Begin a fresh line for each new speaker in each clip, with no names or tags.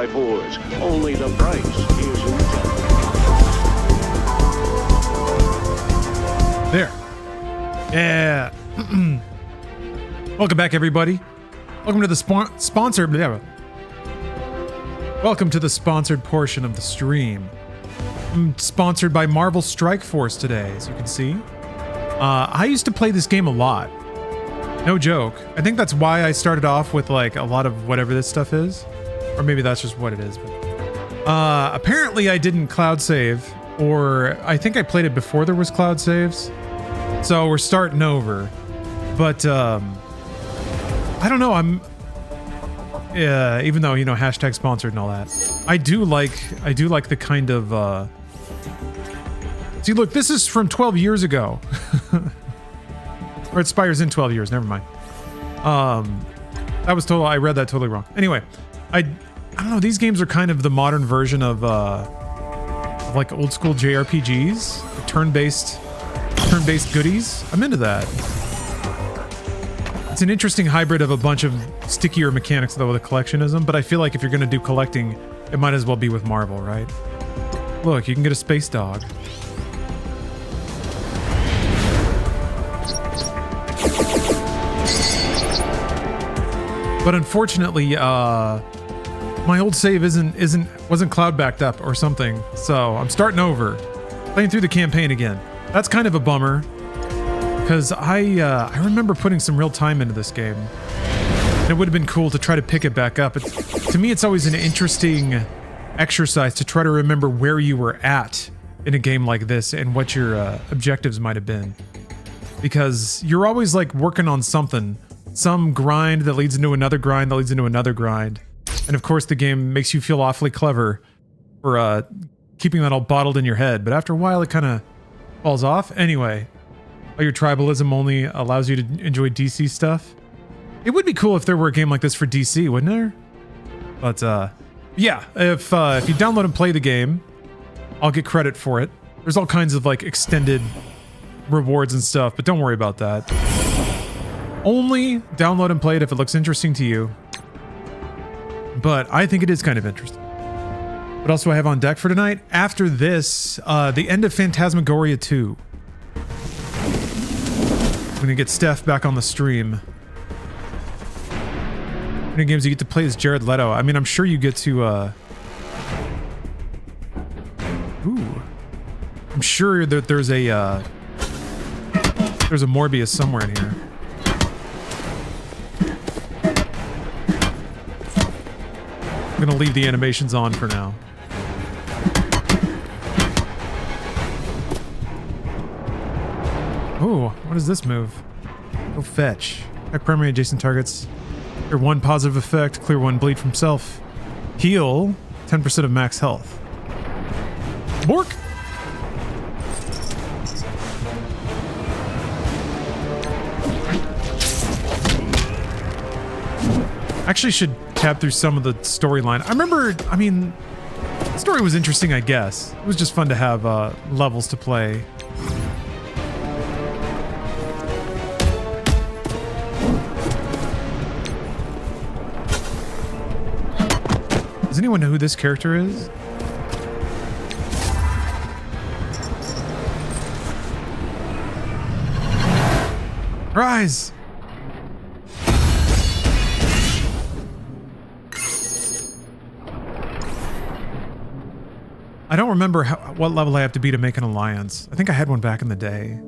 fours. Only the price is retail.
There. Yeah. Welcome back, everybody. Welcome to the sponsored. Welcome to the sponsored portion of the stream. I'm sponsored by Marvel Strike Force today, as you can see. I used to play this game a lot. No joke. I think that's why I started off with like a lot of whatever this stuff is. Or maybe that's just what it is. But apparently I didn't cloud save, or I think I played it before there was cloud saves. So we're starting over. But I don't know. Even though, you know, hashtag sponsored and all that, I do like the kind of see, look, this is from 12 years ago. Or it expires in 12 years, never mind. That was total, I read that totally wrong. Anyway, I don't know, these games are kind of the modern version of like old school JRPGs, turn-based goodies. I'm into that. It's an interesting hybrid of a bunch of stickier mechanics though with a collectionism, but I feel like if you're gonna do collecting, it might as well be with Marvel, right? Look, you can get a space dog. But unfortunately, my old save wasn't cloud backed up or something, so I'm starting over, playing through the campaign again. That's kind of a bummer, because I remember putting some real time into this game. And it would have been cool to try to pick it back up. To me, it's always an interesting exercise to try to remember where you were at in a game like this and what your objectives might have been, because you're always like working on something. Some grind that leads into another grind that leads into another grind. And of course the game makes you feel awfully clever for keeping that all bottled in your head. But after a while it kind of falls off. Anyway, your tribalism only allows you to enjoy DC stuff. It would be cool if there were a game like this for DC, wouldn't there? But yeah, if you download and play the game, I'll get credit for it. There's all kinds of like extended rewards and stuff, but don't worry about that. Only download and play it if it looks interesting to you. But I think it is kind of interesting. What else do I have on deck for tonight? After this, the end of Phantasmagoria 2. I'm gonna get Steph back on the stream. How many games you get to play as Jared Leto? I mean, I'm sure you get to I'm sure that there's a Morbius somewhere in here. I'm gonna leave the animations on for now. Oh, what is this move? Go fetch. Attack primary adjacent targets. Clear one positive effect. Clear one bleed from self. Heal 10% of max health. Bork! Actually should tab through some of the storyline. I mean, the story was interesting, I guess. It was just fun to have levels to play. Does anyone know who this character is? Rise! I don't remember what level I have to be to make an alliance. I think I had one back in the day.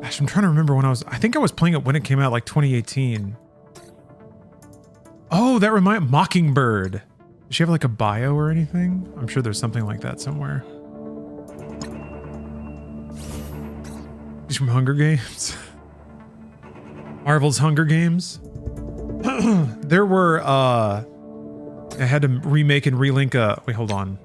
Gosh, I'm trying to remember when I think I was playing it when it came out, like 2018. Oh, that Mockingbird. Does she have like a bio or anything? I'm sure there's something like that somewhere. She's from Hunger Games. Marvel's Hunger Games. There were, I had to remake and relink wait, hold on.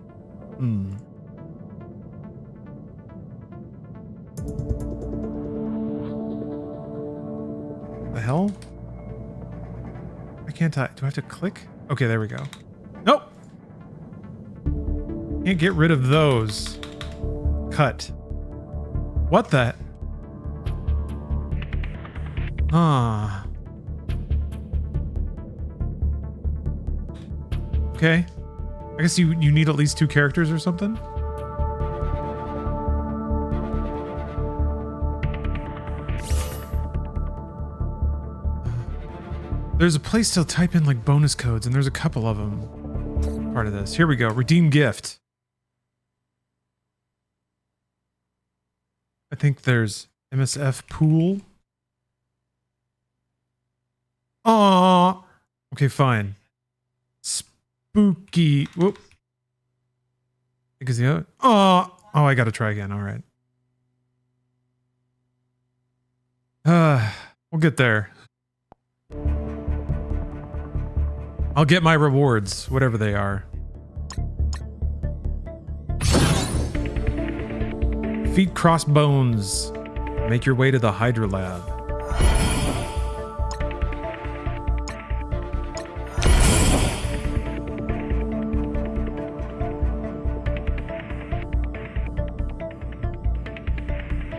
The hell? I can't do I have to click? Okay, there we go. Nope. Can't get rid of those. Cut. What the? Okay. I guess you need at least 2 characters or something. There's a place to type in like bonus codes, and there's a couple of them. Part of this. Here we go. Redeem gift. I think there's MSF pool. Aww. Okay, fine. Spooky. Whoop. Because the other. Oh, I gotta try again. All right. We'll get there. I'll get my rewards, whatever they are. Feet cross bones. Make your way to the Hydra Lab.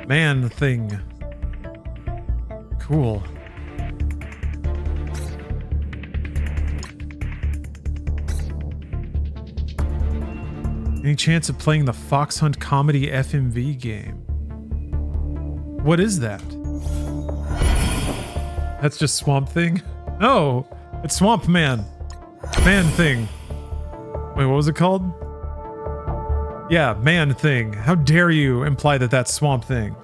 Man thing. Cool. Any chance of playing the Fox Hunt Comedy FMV game? What is that? That's just Swamp Thing? No, it's Swamp Man. Man Thing. Wait, what was it called? Yeah, Man Thing. How dare you imply that that's Swamp Thing?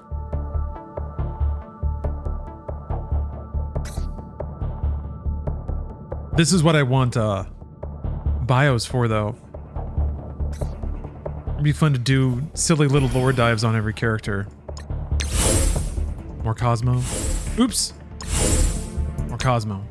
This is what I want bios for, though. It'd be fun to do silly little lore dives on every character. More Cosmo. Oops. More Cosmo.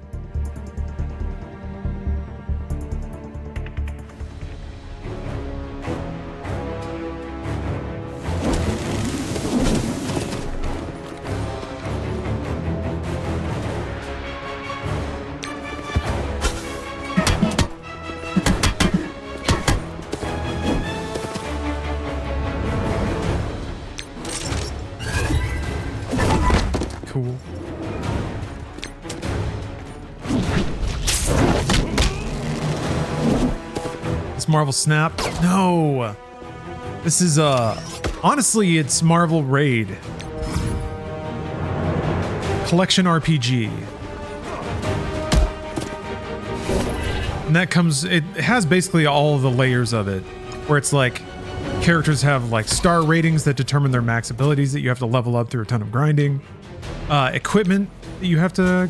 Cool. This Marvel Snap? No. This is honestly, it's Marvel Raid. Collection RPG. And that comes, it has basically all of the layers of it, where it's like characters have like star ratings that determine their max abilities that you have to level up through a ton of grinding. Equipment that you have to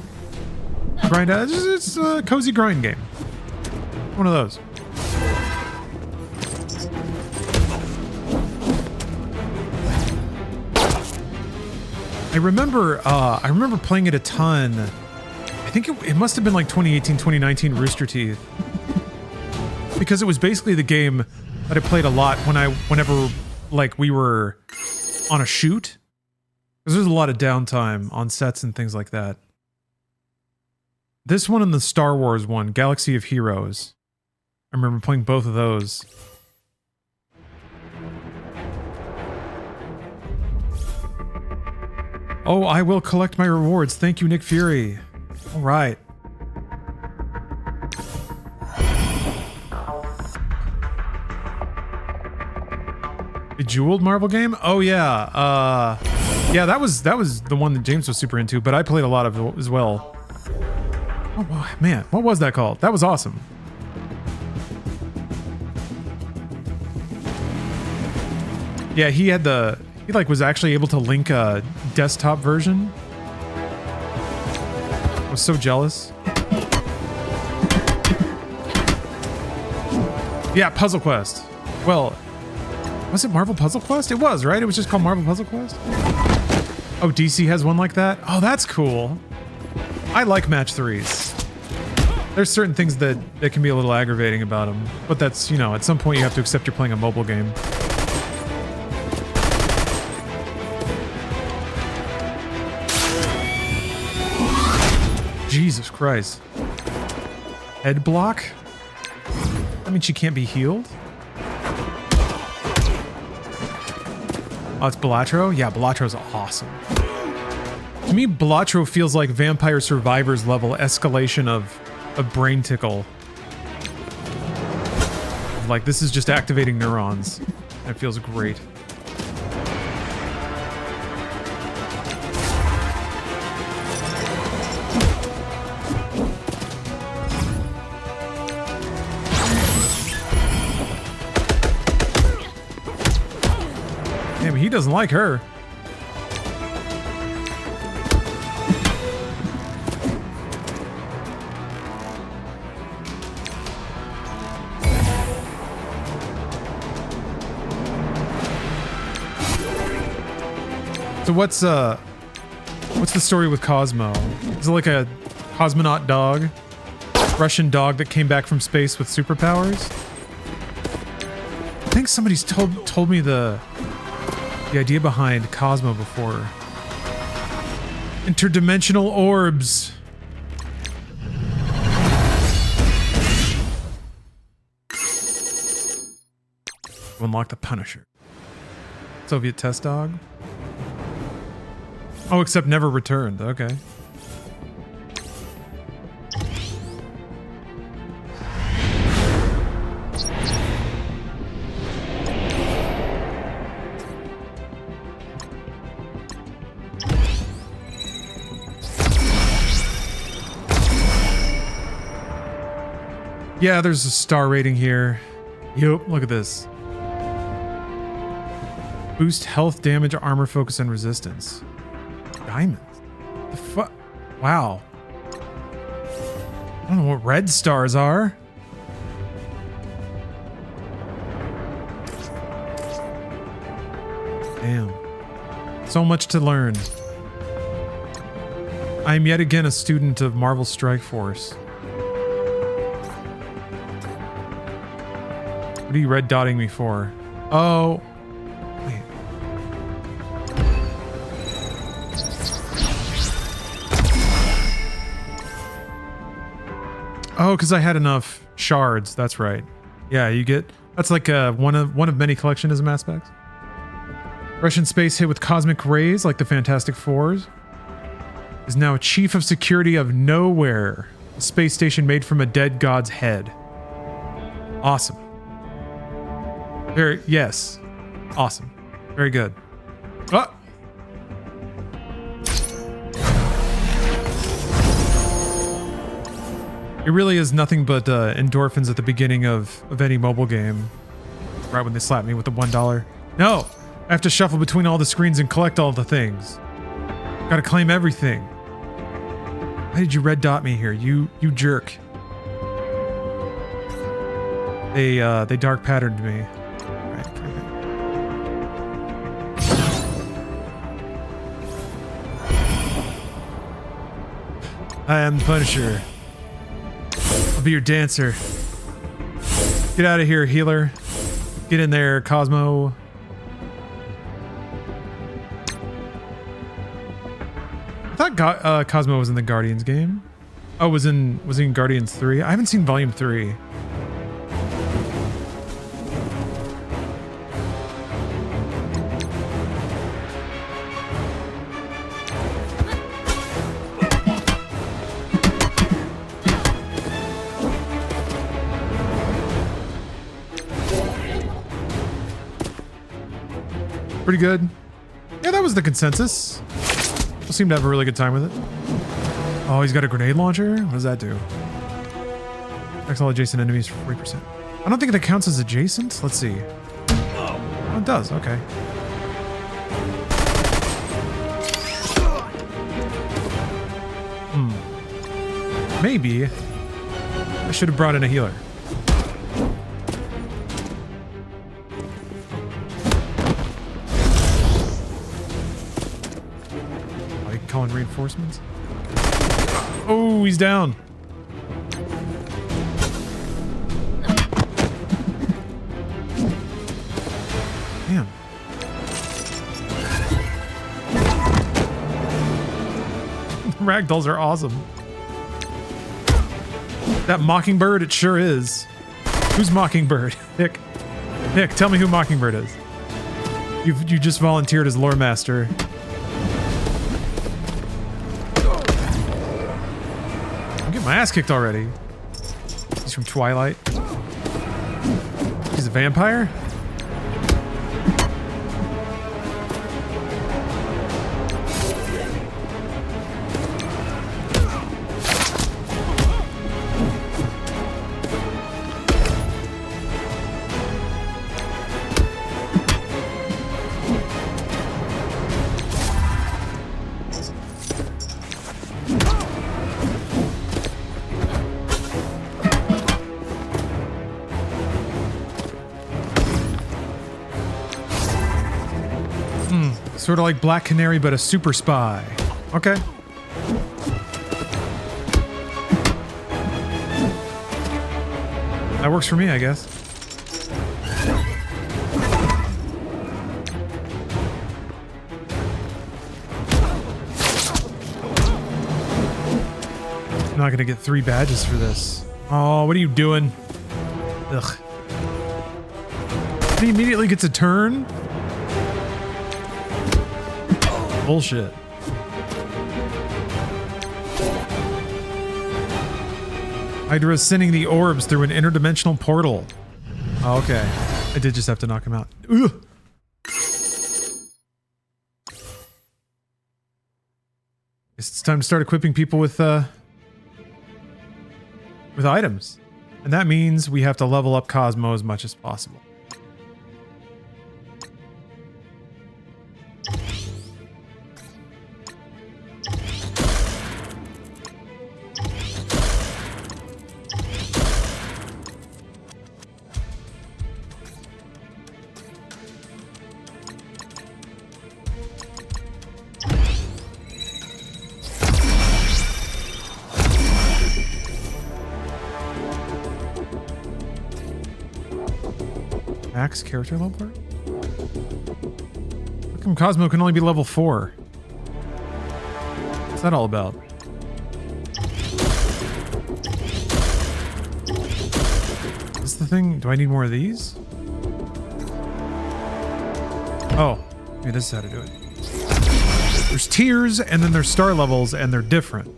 grind out. It's a cozy grind game. One of those. I remember playing it a ton. I think it must have been like 2018, 2019 Rooster Teeth. Because it was basically the game that I played a lot whenever like we were on a shoot. Because there's a lot of downtime on sets and things like that. This one and the Star Wars one, Galaxy of Heroes. I remember playing both of those. Oh, I will collect my rewards. Thank you, Nick Fury. All right. Bejeweled Marvel game? Oh yeah. Yeah, that was the one that James was super into, but I played a lot of it as well. Oh man, what was that called? That was awesome. Yeah, he like was actually able to link a desktop version. I was so jealous. Yeah, Puzzle Quest. Well, was it Marvel Puzzle Quest? It was, right? It was just called Marvel Puzzle Quest? Oh, DC has one like that? Oh, that's cool. I like match 3s. There's certain things that can be a little aggravating about them, but that's, you know, at some point you have to accept you're playing a mobile game. Jesus Christ. Head block? That means she can't be healed? Oh, it's Belatro? Yeah, Belatro's awesome. To me, Belatro feels like Vampire Survivors level escalation of brain tickle. of like, this is just activating neurons. It feels great. Damn, he doesn't like her. So what's the story with Cosmo? Is it like a cosmonaut dog? Russian dog that came back from space with superpowers? I think somebody's told me the idea behind Cosmo before. Interdimensional orbs. Unlock the Punisher. Soviet test dog. Oh, except never returned. Okay. Yeah, there's a star rating here. Yup, look at this. Boost health, damage, armor, focus, and resistance. Diamonds. The fuck? Wow. I don't know what red stars are. Damn. So much to learn. I am yet again a student of Marvel Strike Force. What are you red dotting me for? Oh. Wait. Oh, because I had enough shards. That's right. Yeah, you get... That's like one of many collectionism aspects. Russian space hit with cosmic rays like the Fantastic Fours. Is now chief of security of Nowhere. A space station made from a dead god's head. Awesome. Yes. Awesome. Very good. Ah! It really is nothing but endorphins at the beginning of any mobile game. Right when they slap me with the $1. No! I have to shuffle between all the screens and collect all the things. Gotta claim everything. Why did you red dot me here? You jerk. They dark patterned me. Right. I am the Punisher. I'll be your dancer. Get out of here, healer. Get in there, Cosmo. I thought Cosmo was in the Guardians game. Oh, was he in Guardians 3? I haven't seen Volume 3. Pretty good. Yeah, that was the consensus. We'll seem to have a really good time with it. Oh, he's got a grenade launcher? What does that do? Affects all adjacent enemies for 40%. I don't think that counts as adjacent. Let's see. Oh, it does. Okay. Maybe I should have brought in a healer. Calling reinforcements. Oh, he's down. Damn. Ragdolls are awesome. That Mockingbird, it sure is. Who's Mockingbird? Hick, tell me who Mockingbird is. You just volunteered as lore master. I'm getting my ass kicked already. He's from Twilight. He's a vampire? Sort of like Black Canary, but a super spy. Okay. That works for me, I guess. I'm not gonna get 3 badges for this. Oh, what are you doing? Ugh. He immediately gets a turn? Bullshit. Hydra's sending the orbs through an interdimensional portal. Oh, okay. I did just have to knock him out. Ugh. It's time to start equipping people with items. And that means we have to level up Cosmo as much as possible. Max character level? How come Cosmo can only be level 4? What's that all about? Is this the thing? Do I need more of these? Oh, maybe this is how to do it. There's tiers, and then there's star levels, and they're different.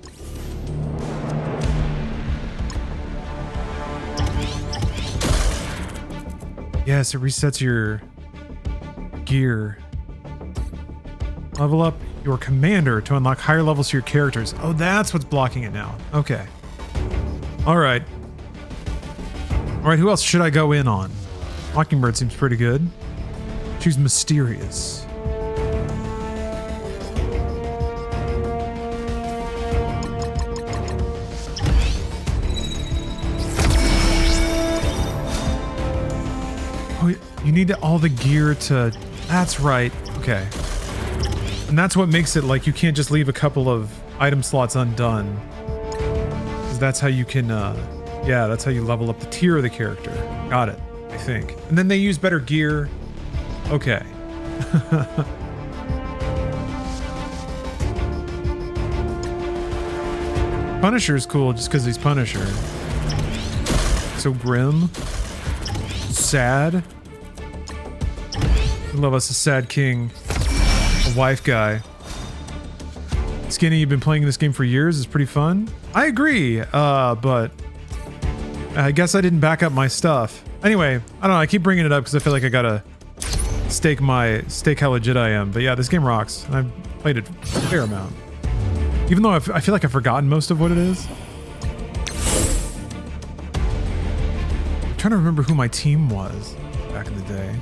Yes, it resets your gear. Level up your commander to unlock higher levels to your characters. Oh, that's what's blocking it now. Okay. All right. All right, who else should I go in on? Mockingbird seems pretty good. She's mysterious. You need all the gear to... That's right. Okay. And that's what makes it like you can't just leave a couple of item slots undone. Because that's how you can... yeah, that's how you level up the tier of the character. Got it, I think. And then they use better gear. Okay. Punisher's cool just because he's Punisher. So grim. Sad. Love us a sad king, a wife guy. Skinny, you've been playing this game for years. It's pretty fun. I agree, but I guess I didn't back up my stuff. Anyway, I don't know. I keep bringing it up because I feel like I gotta stake how legit I am. But yeah, this game rocks. I've played it a fair amount, even though I feel like I've forgotten most of what it is. I'm trying to remember who my team was back in the day.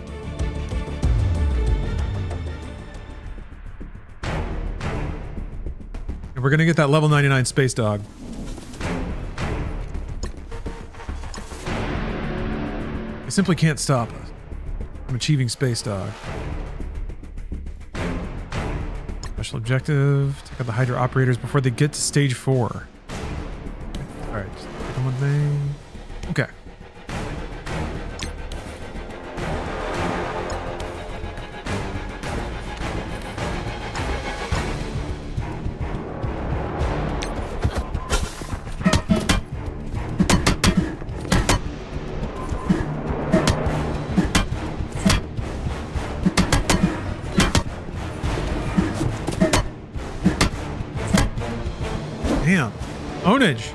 We're gonna get that level 99 space dog. They simply can't stop us from achieving space dog. Special objective, take out the Hydra operators before they get to stage 4. Alright, just one thing. Okay. Damn. Ownage.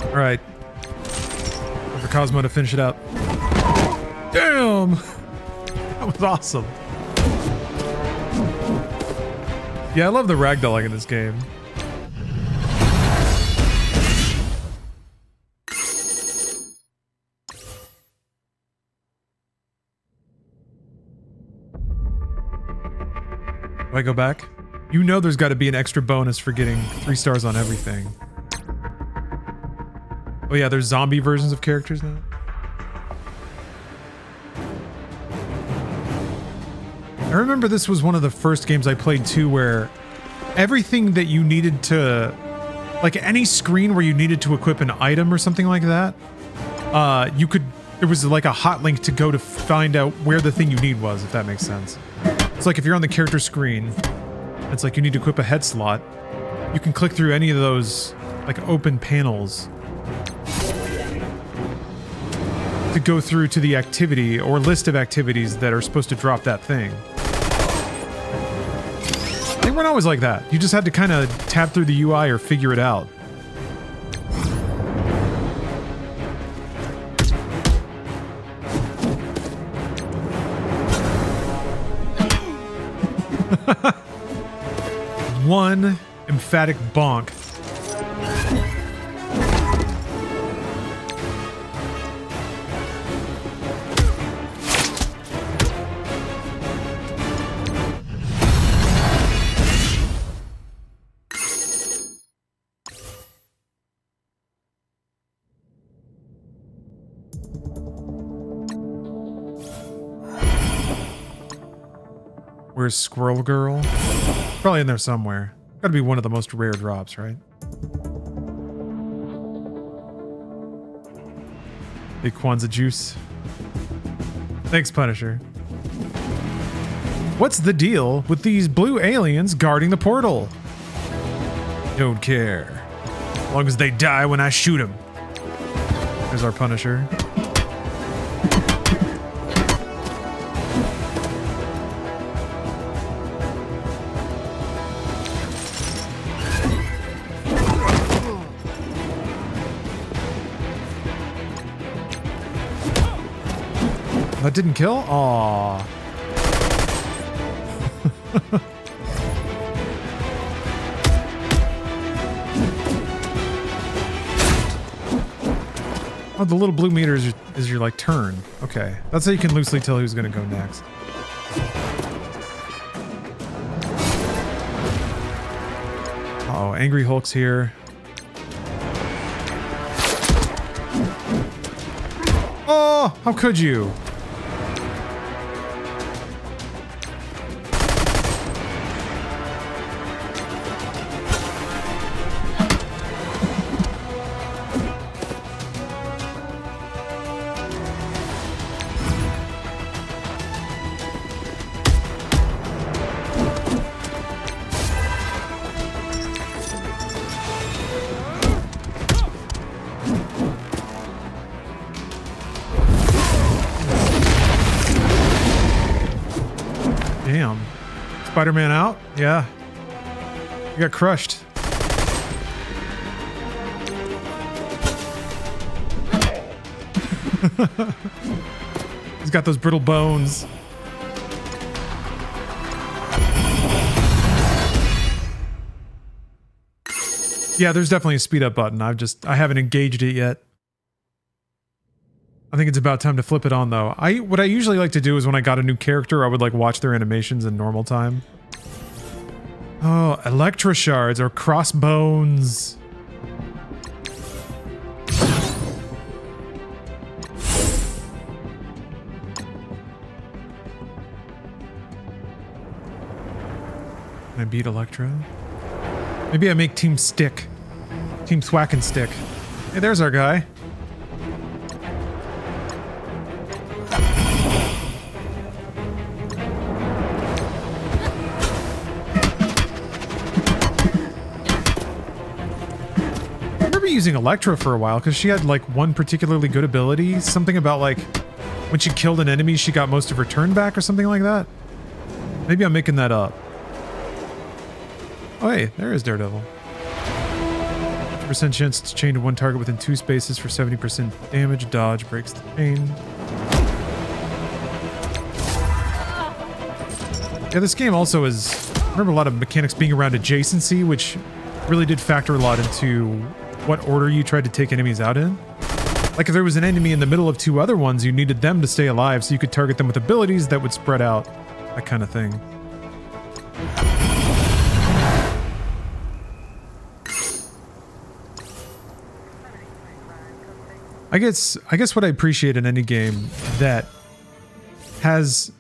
Alright. For Cosmo to finish it up. Damn! That was awesome. Yeah, I love the ragdolling in this game. Do I go back? You know there's got to be an extra bonus for getting 3 stars on everything. Oh yeah, there's zombie versions of characters now. I remember this was one of the first games I played too where everything that you needed to, like any screen where you needed to equip an item or something like that, there was like a hot link to go to find out where the thing you need was, if that makes sense. It's like if you're on the character screen, it's like you need to equip a head slot. You can click through any of those like open panels to go through to the activity or list of activities that are supposed to drop that thing. They weren't always like that. You just had to kind of tab through the UI or figure it out. One emphatic bonk. Where's Squirrel Girl? Probably in there somewhere. Gotta be one of the most rare drops, right? Big Kwanzaa juice. Thanks, Punisher. What's the deal with these blue aliens guarding the portal? Don't care. As long as they die when I shoot them. There's our Punisher. That didn't kill? Aww. Oh, the little blue meter is your like turn. Okay. That's how you can loosely tell who's gonna go next. Uh oh, Angry Hulk's here. Oh, how could you? Damn. Spider-Man out? Yeah. You got crushed. He's got those brittle bones. Yeah, there's definitely a speed up button. I haven't engaged it yet. I think it's about time to flip it on though. What I usually like to do is when I got a new character, I would like watch their animations in normal time. Oh, Electra shards or crossbones. Can I beat Electra? Maybe I make Team Stick. Team Thwack and Stick. Hey, there's our guy. Using Electra for a while because she had like one particularly good ability, something about like when she killed an enemy she got most of her turn back or something like that. Maybe I'm making that up. Oh hey, there is Daredevil. 50% chance to chain to one target within 2 spaces for 70% damage. Dodge breaks the chain. Yeah, this game also is, I remember a lot of mechanics being around adjacency, which really did factor a lot into what order you tried to take enemies out in. Like if there was an enemy in the middle of two other ones, you needed them to stay alive so you could target them with abilities that would spread out, that kind of thing. I guess what I appreciate in any game that has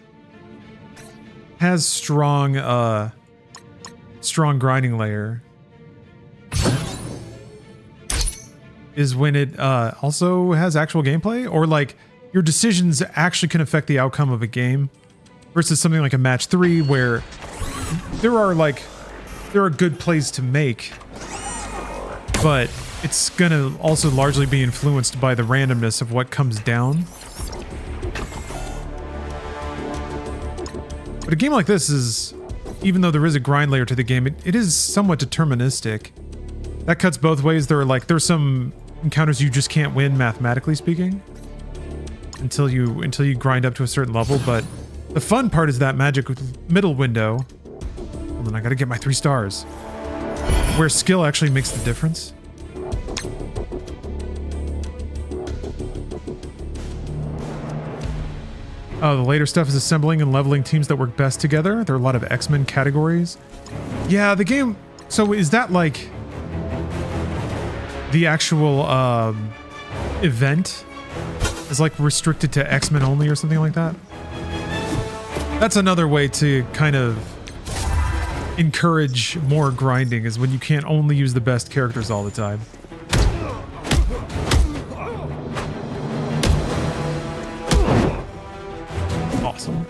strong grinding layer is when it also has actual gameplay, or like your decisions actually can affect the outcome of a game, versus something like a match 3 where there are good plays to make, but it's gonna also largely be influenced by the randomness of what comes down. But a game like this is, even though there is a grind layer to the game, it is somewhat deterministic. That cuts both ways. There's some encounters you just can't win, mathematically speaking, until you grind up to a certain level. But the fun part is that magic middle window. Hold on, I gotta get my 3 stars. Where skill actually makes the difference. Oh, the later stuff is assembling and leveling teams that work best together. There are a lot of X-Men categories. Yeah, the game... So is that like the actual event is like restricted to X-Men only or something like that? That's another way to kind of encourage more grinding, is when you can't only use the best characters all the time. Awesome.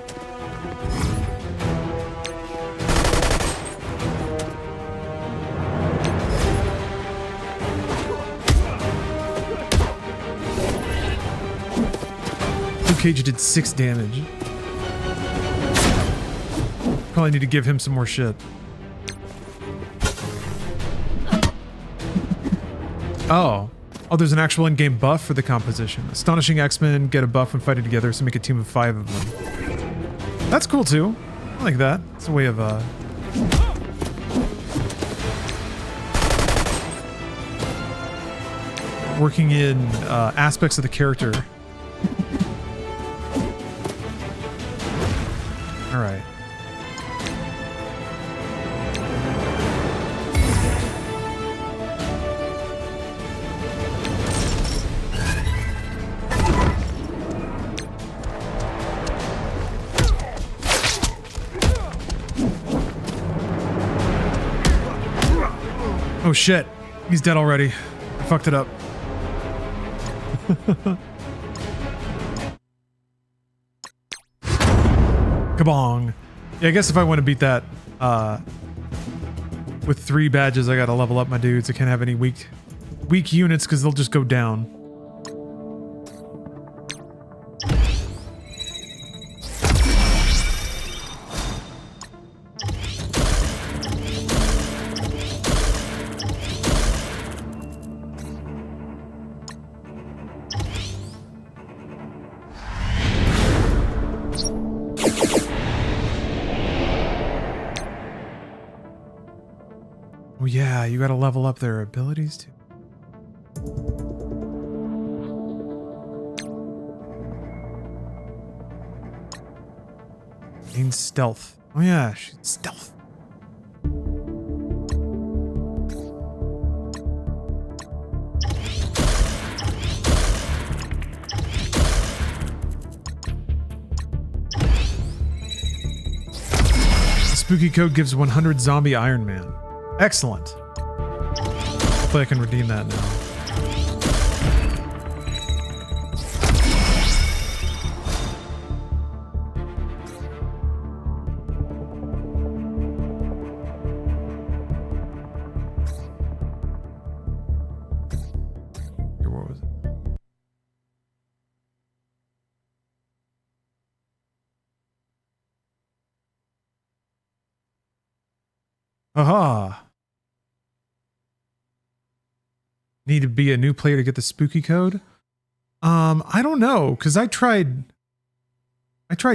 Luke Cage did 6 damage. Probably need to give him some more shit. Oh, there's an actual in-game buff for the composition. Astonishing X-Men get a buff when fighting together, so make a team of 5 of them. That's cool too. I like that. It's a way of working in aspects of the character. All right. Oh shit, he's dead already. I fucked it up. Kabong. Yeah, I guess if I want to beat that with 3 badges, I gotta level up my dudes. I can't have any weak units because they'll just go down. Oh yeah, you gotta level up their abilities too. Gain stealth. Oh yeah, she's stealth. The spooky code gives 100 zombie Iron Man. Excellent. Hopefully I can redeem that now. Here, what was it? Aha! Need to be a new player to get the spooky code? I don't know, because I tried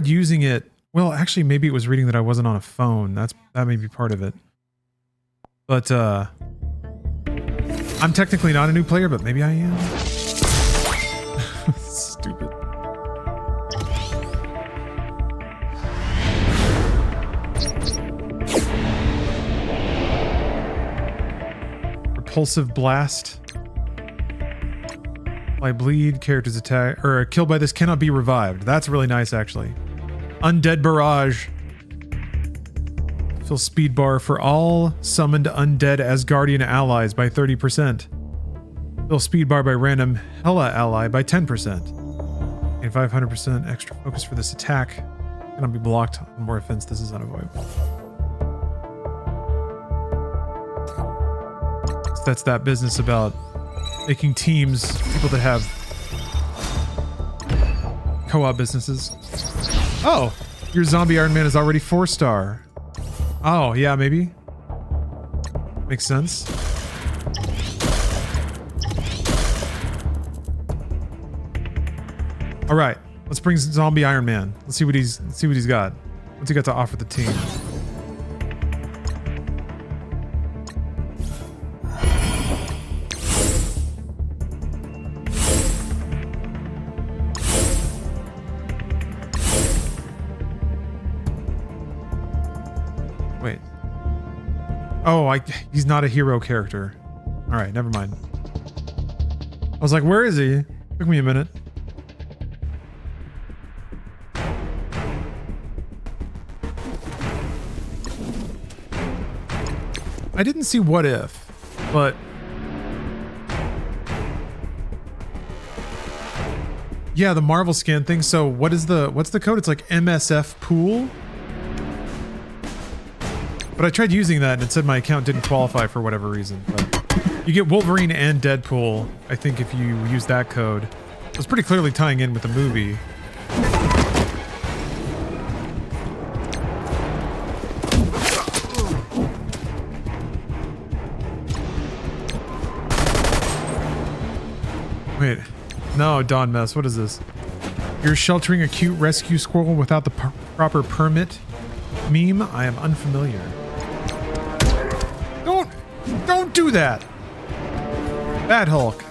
using it Well, actually, maybe it was reading that I wasn't on a phone. That may be part of it. But I'm technically not a new player, but maybe I am. Stupid. Repulsive blast. By bleed, characters attack or killed by this cannot be revived. That's really nice, actually. Undead barrage. Fill speed bar for all summoned undead Asgardian allies by 30%. Fill speed bar by random Hela ally by 10%. And 500% extra focus for this attack. Cannot be blocked on more offense. This is unavoidable. So that's that business about making teams, people that have co-op businesses. Oh, your zombie Iron Man is already 4-star. Oh, yeah, maybe. Makes sense. All right, let's bring zombie Iron Man. Let's see what he's got. What's he got to offer the team? Wait. Oh, he's not a hero character. All right, never mind. I was like, where is he? Took me a minute. I didn't see what if, but yeah, the Marvel scan thing. So what's the code? It's like MSF pool. But I tried using that and it said my account didn't qualify for whatever reason. But you get Wolverine and Deadpool, I think, if you use that code. It was pretty clearly tying in with the movie. Wait, no, Dawn Mess, what is this? You're sheltering a cute rescue squirrel without the proper permit? Meme? I am unfamiliar. Don't do that! Bad Hulk.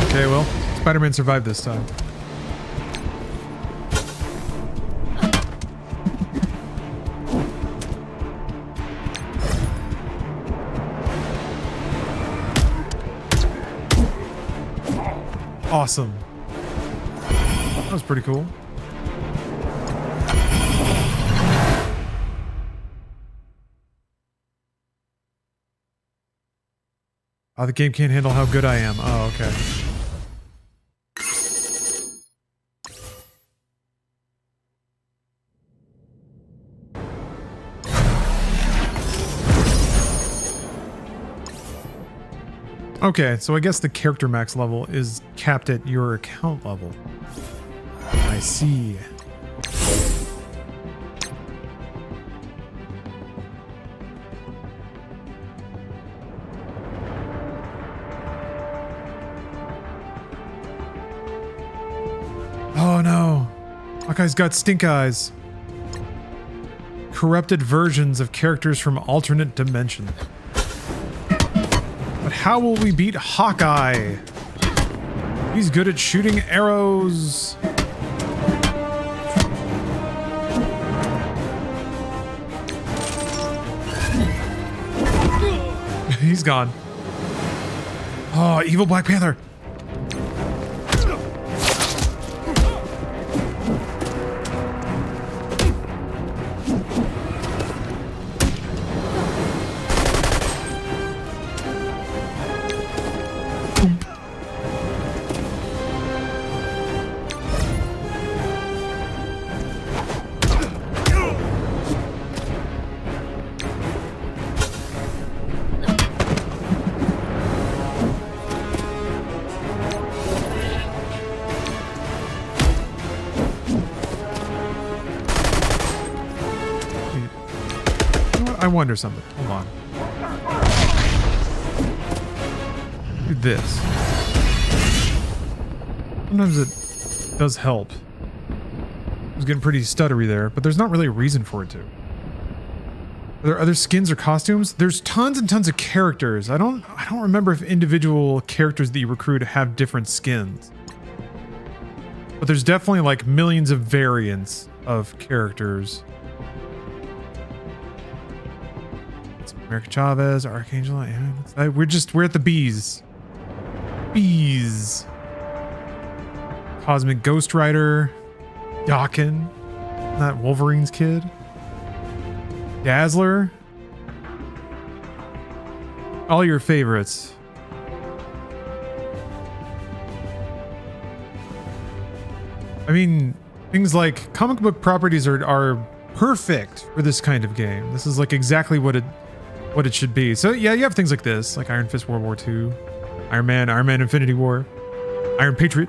Okay, well, Spider-Man survived this time. Awesome. That was pretty cool. Oh, the game can't handle how good I am. Oh, okay. Okay, so I guess the character max level is capped at your account level. I see. Oh no! Hawkeye's got stink eyes. Corrupted versions of characters from alternate dimensions. But how will we beat Hawkeye? He's good at shooting arrows. He's gone. Oh, evil Black Panther. I wonder something. Hold on. Do this. Sometimes it does help. I was getting pretty stuttery there, but there's not really a reason for it to. Are there other skins or costumes? There's tons and tons of characters. I don't remember if individual characters that you recruit have different skins. But there's definitely like millions of variants of characters. It's America Chavez, Archangel. We're at the bees. Bees. Cosmic Ghost Rider. Dakin. Not Wolverine's kid. Dazzler. All your favorites. I mean, things like comic book properties are perfect for this kind of game. This is like exactly what it should be. So yeah, you have things like this, like Iron Fist World War II, Iron Man Infinity War, Iron Patriot.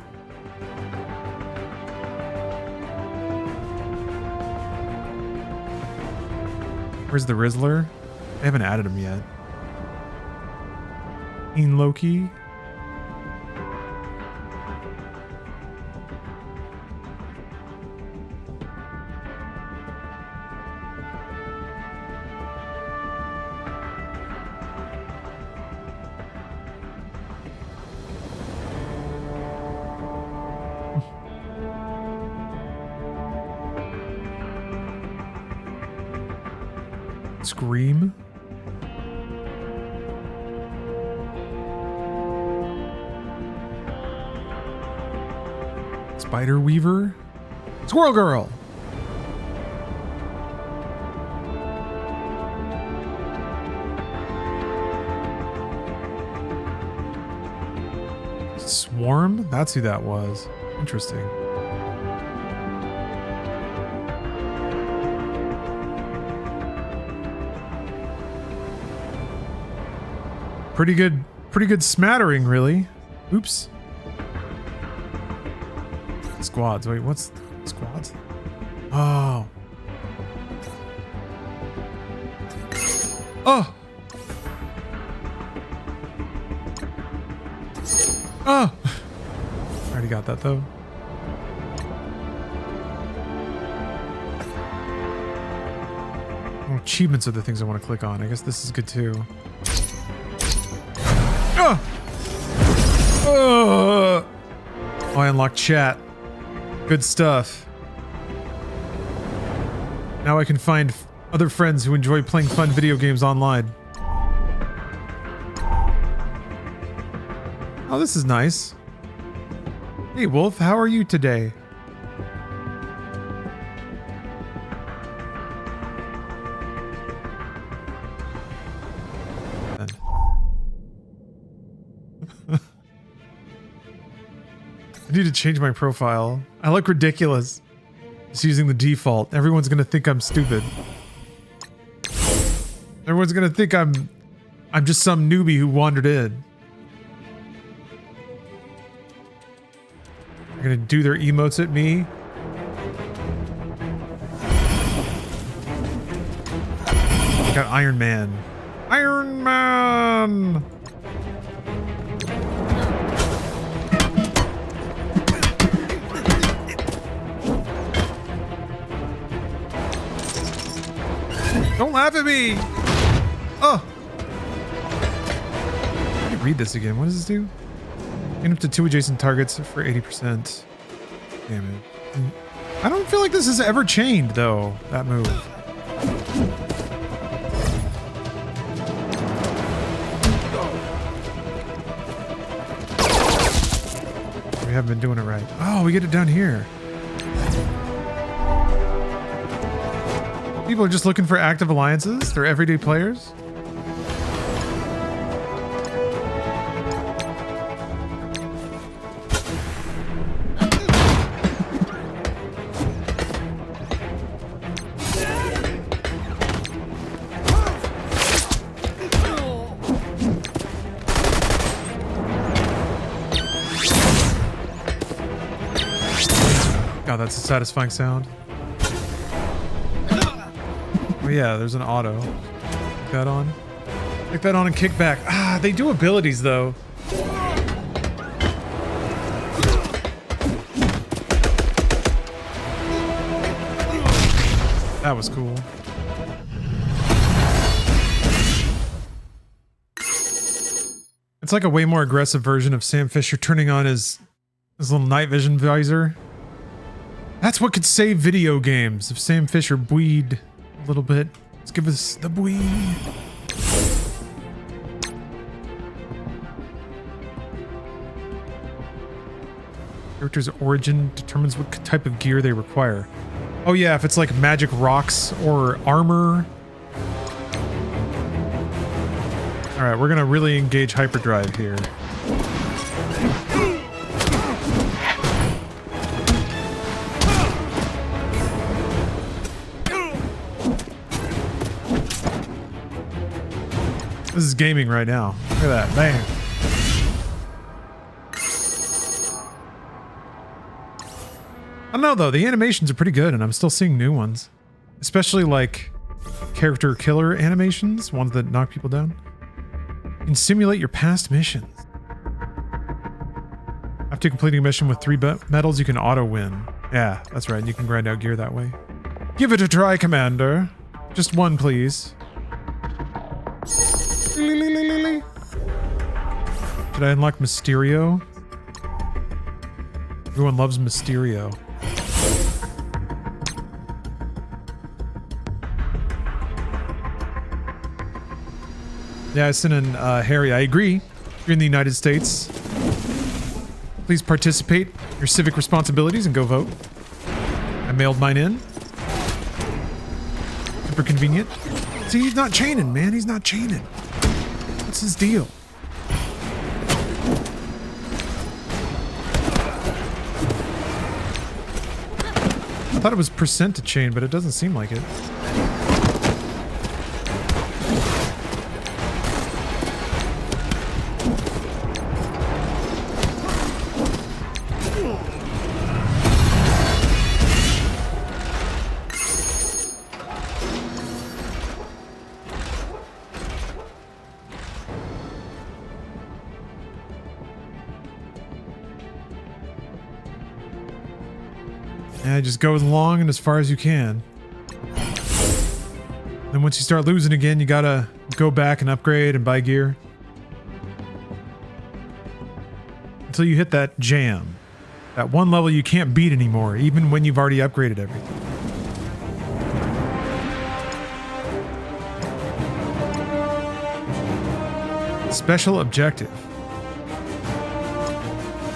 Where's the Rizzler? I haven't added him yet. Teen Loki. Scream. Spider Weaver. Squirrel Girl. Swarm? That's who that was. Interesting. Pretty good smattering, really. Oops. Squads. Wait, what's squads? Oh. Oh. Oh. I already got that though. Oh, achievements are the things I want to click on. I guess this is good too. Oh, I unlocked chat. Good stuff. Now I can find other friends who enjoy playing fun video games online. Oh, this is nice. Hey, Wolf, how are you today? I need to change my profile. I look ridiculous. Just using the default. Everyone's gonna think I'm stupid. Everyone's gonna think I'm just some newbie who wandered in. They're gonna do their emotes at me. I got Iron Man. Iron Man! Don't laugh at me! Oh! Let me read this again. What does this do? Gain up to 2 adjacent targets for 80%. Damn it. I don't feel like this has ever chained, though, that move. We haven't been doing it right. Oh, we get it down here. People are just looking for active alliances. They're everyday players. God, that's a satisfying sound. Oh yeah, there's an auto. that on. Click that on and kick back. Ah, they do abilities though. That was cool. It's like a way more aggressive version of Sam Fisher turning on his little night vision visor. That's what could save video games if Sam Fisher bleed a little bit. Let's give us the bleed. Character's origin determines what type of gear they require. Oh yeah, if it's like magic rocks or armor. All right, we're gonna really engage hyperdrive here. This is gaming right now. Look at that, bang. I don't know though, the animations are pretty good and I'm still seeing new ones. Especially like character killer animations, ones that knock people down. You can simulate your past missions. After completing a mission with 3 medals, you can auto win. Yeah, that's right, you can grind out gear that way. Give it a try, Commander. Just one, please. Should I unlock Mysterio? Everyone loves Mysterio. Yeah, I sent in Harry. I agree. You're in the United States. Please participate your civic responsibilities and go vote. I mailed mine in. Super convenient. See, he's not chaining, man. He's not chaining. What's his deal? I thought it was percent to chain, but it doesn't seem like it. Yeah, just go as long and as far as you can. Then once you start losing again, you gotta go back and upgrade and buy gear. Until you hit that jam. That one level you can't beat anymore, even when you've already upgraded everything. Special objective.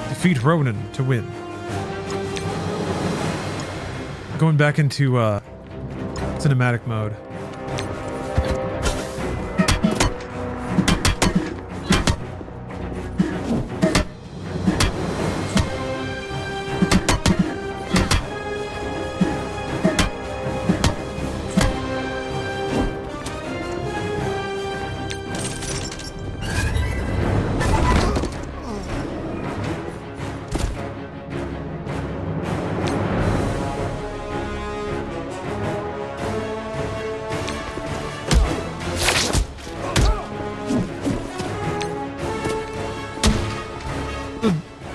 Defeat Ronan to win. Going back into cinematic mode.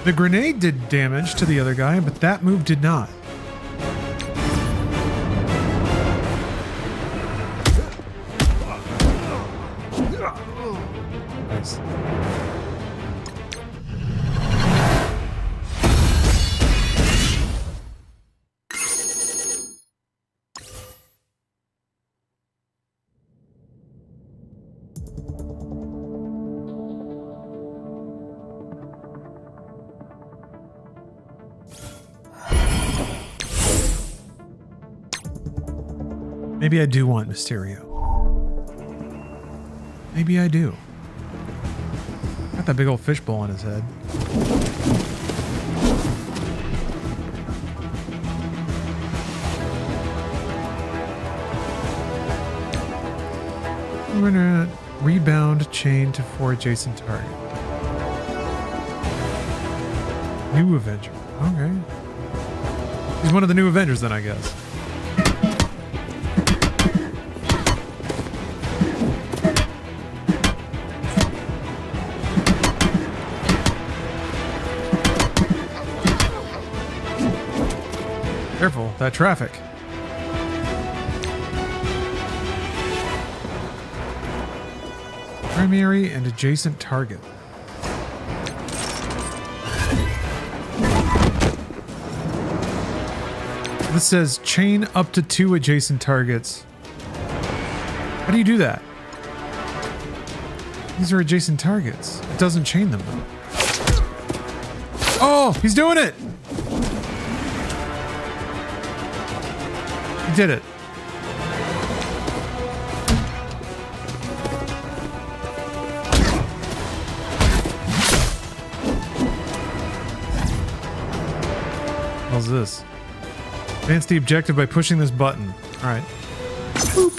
The grenade did damage to the other guy, but that move did not. Nice. Maybe I do want Mysterio. Maybe I do. Got that big old fishbowl on his head. We're gonna rebound chain to 4 adjacent target. New Avenger. Okay. He's one of the new Avengers then, I guess. Careful, that traffic. Primary and adjacent target. This says chain up to 2 adjacent targets. How do you do that? These are adjacent targets. It doesn't chain them. Oh, he's doing it! He did it. How's this? Advance the objective by pushing this button. Alright. Boop.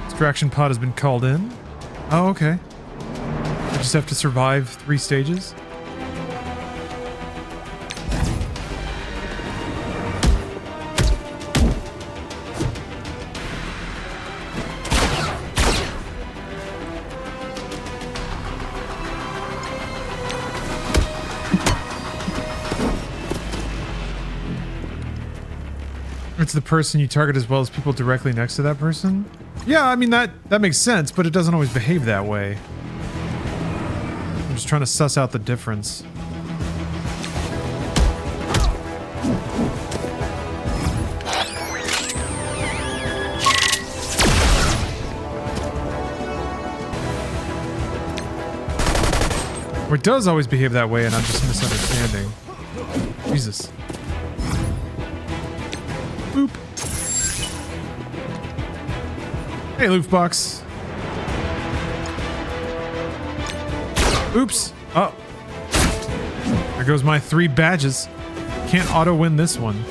Extraction pod has been called in. Oh, okay. I just have to survive 3 stages. It's the person you target as well as people directly next to that person? Yeah, I mean, that makes sense, but it doesn't always behave that way. I'm just trying to suss out the difference. Or it does always behave that way and I'm just misunderstanding. Jesus. Boop. Hey, Loofbox. Oops. Oh. There goes my 3 badges. Can't auto-win this one.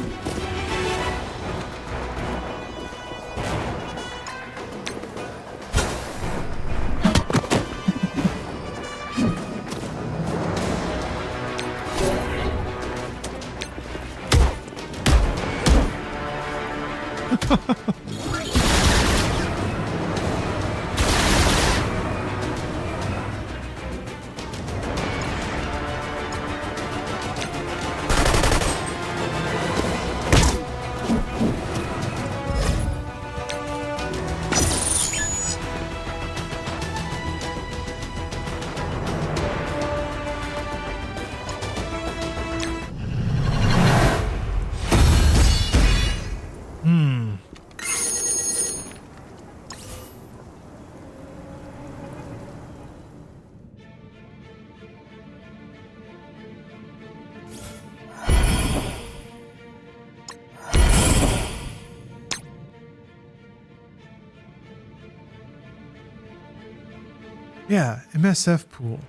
Yeah, MSF pool.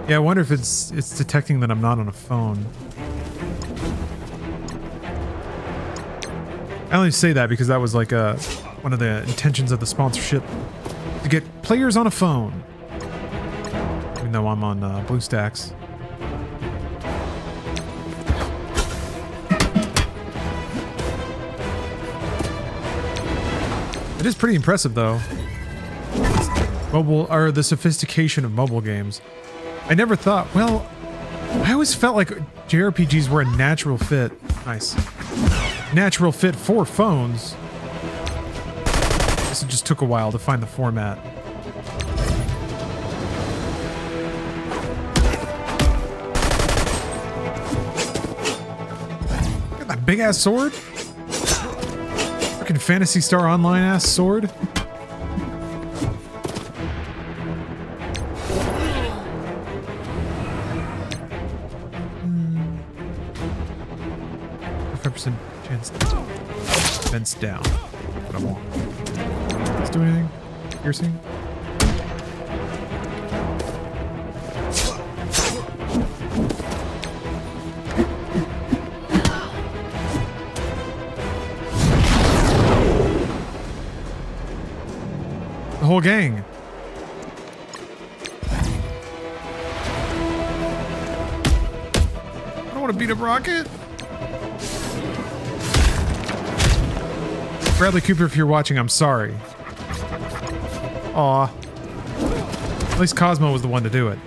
Yeah, I wonder if it's detecting that I'm not on a phone. I only say that because that was like one of the intentions of the sponsorship, to get players on a phone. Even though I'm on Bluestacks. It is pretty impressive though. Mobile, or the sophistication of mobile games. I never thought, well, I always felt like JRPGs were a natural fit. Nice. Natural fit for phones. I guess it just took a while to find the format. Got that big ass sword? Freaking Phantasy Star Online ass sword? Chance fence down. What I want. Let's do anything. Piercing. The whole gang. I don't want to beat up Rocket. Bradley Cooper, if you're watching, I'm sorry. Aw. At least Cosmo was the one to do it.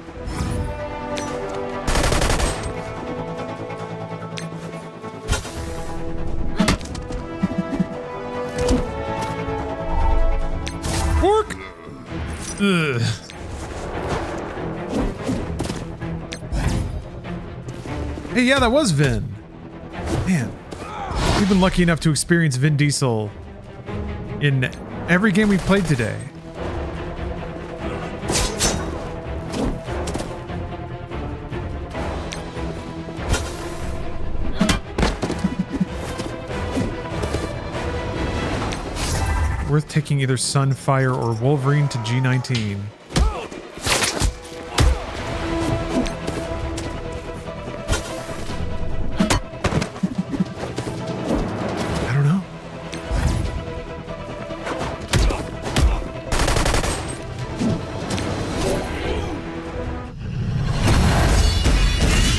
Ugh. Hey, yeah, that was Vin. Man, we've been lucky enough to experience Vin Diesel in every game we've played today. Worth taking either Sunfire or Wolverine to G19. I don't know.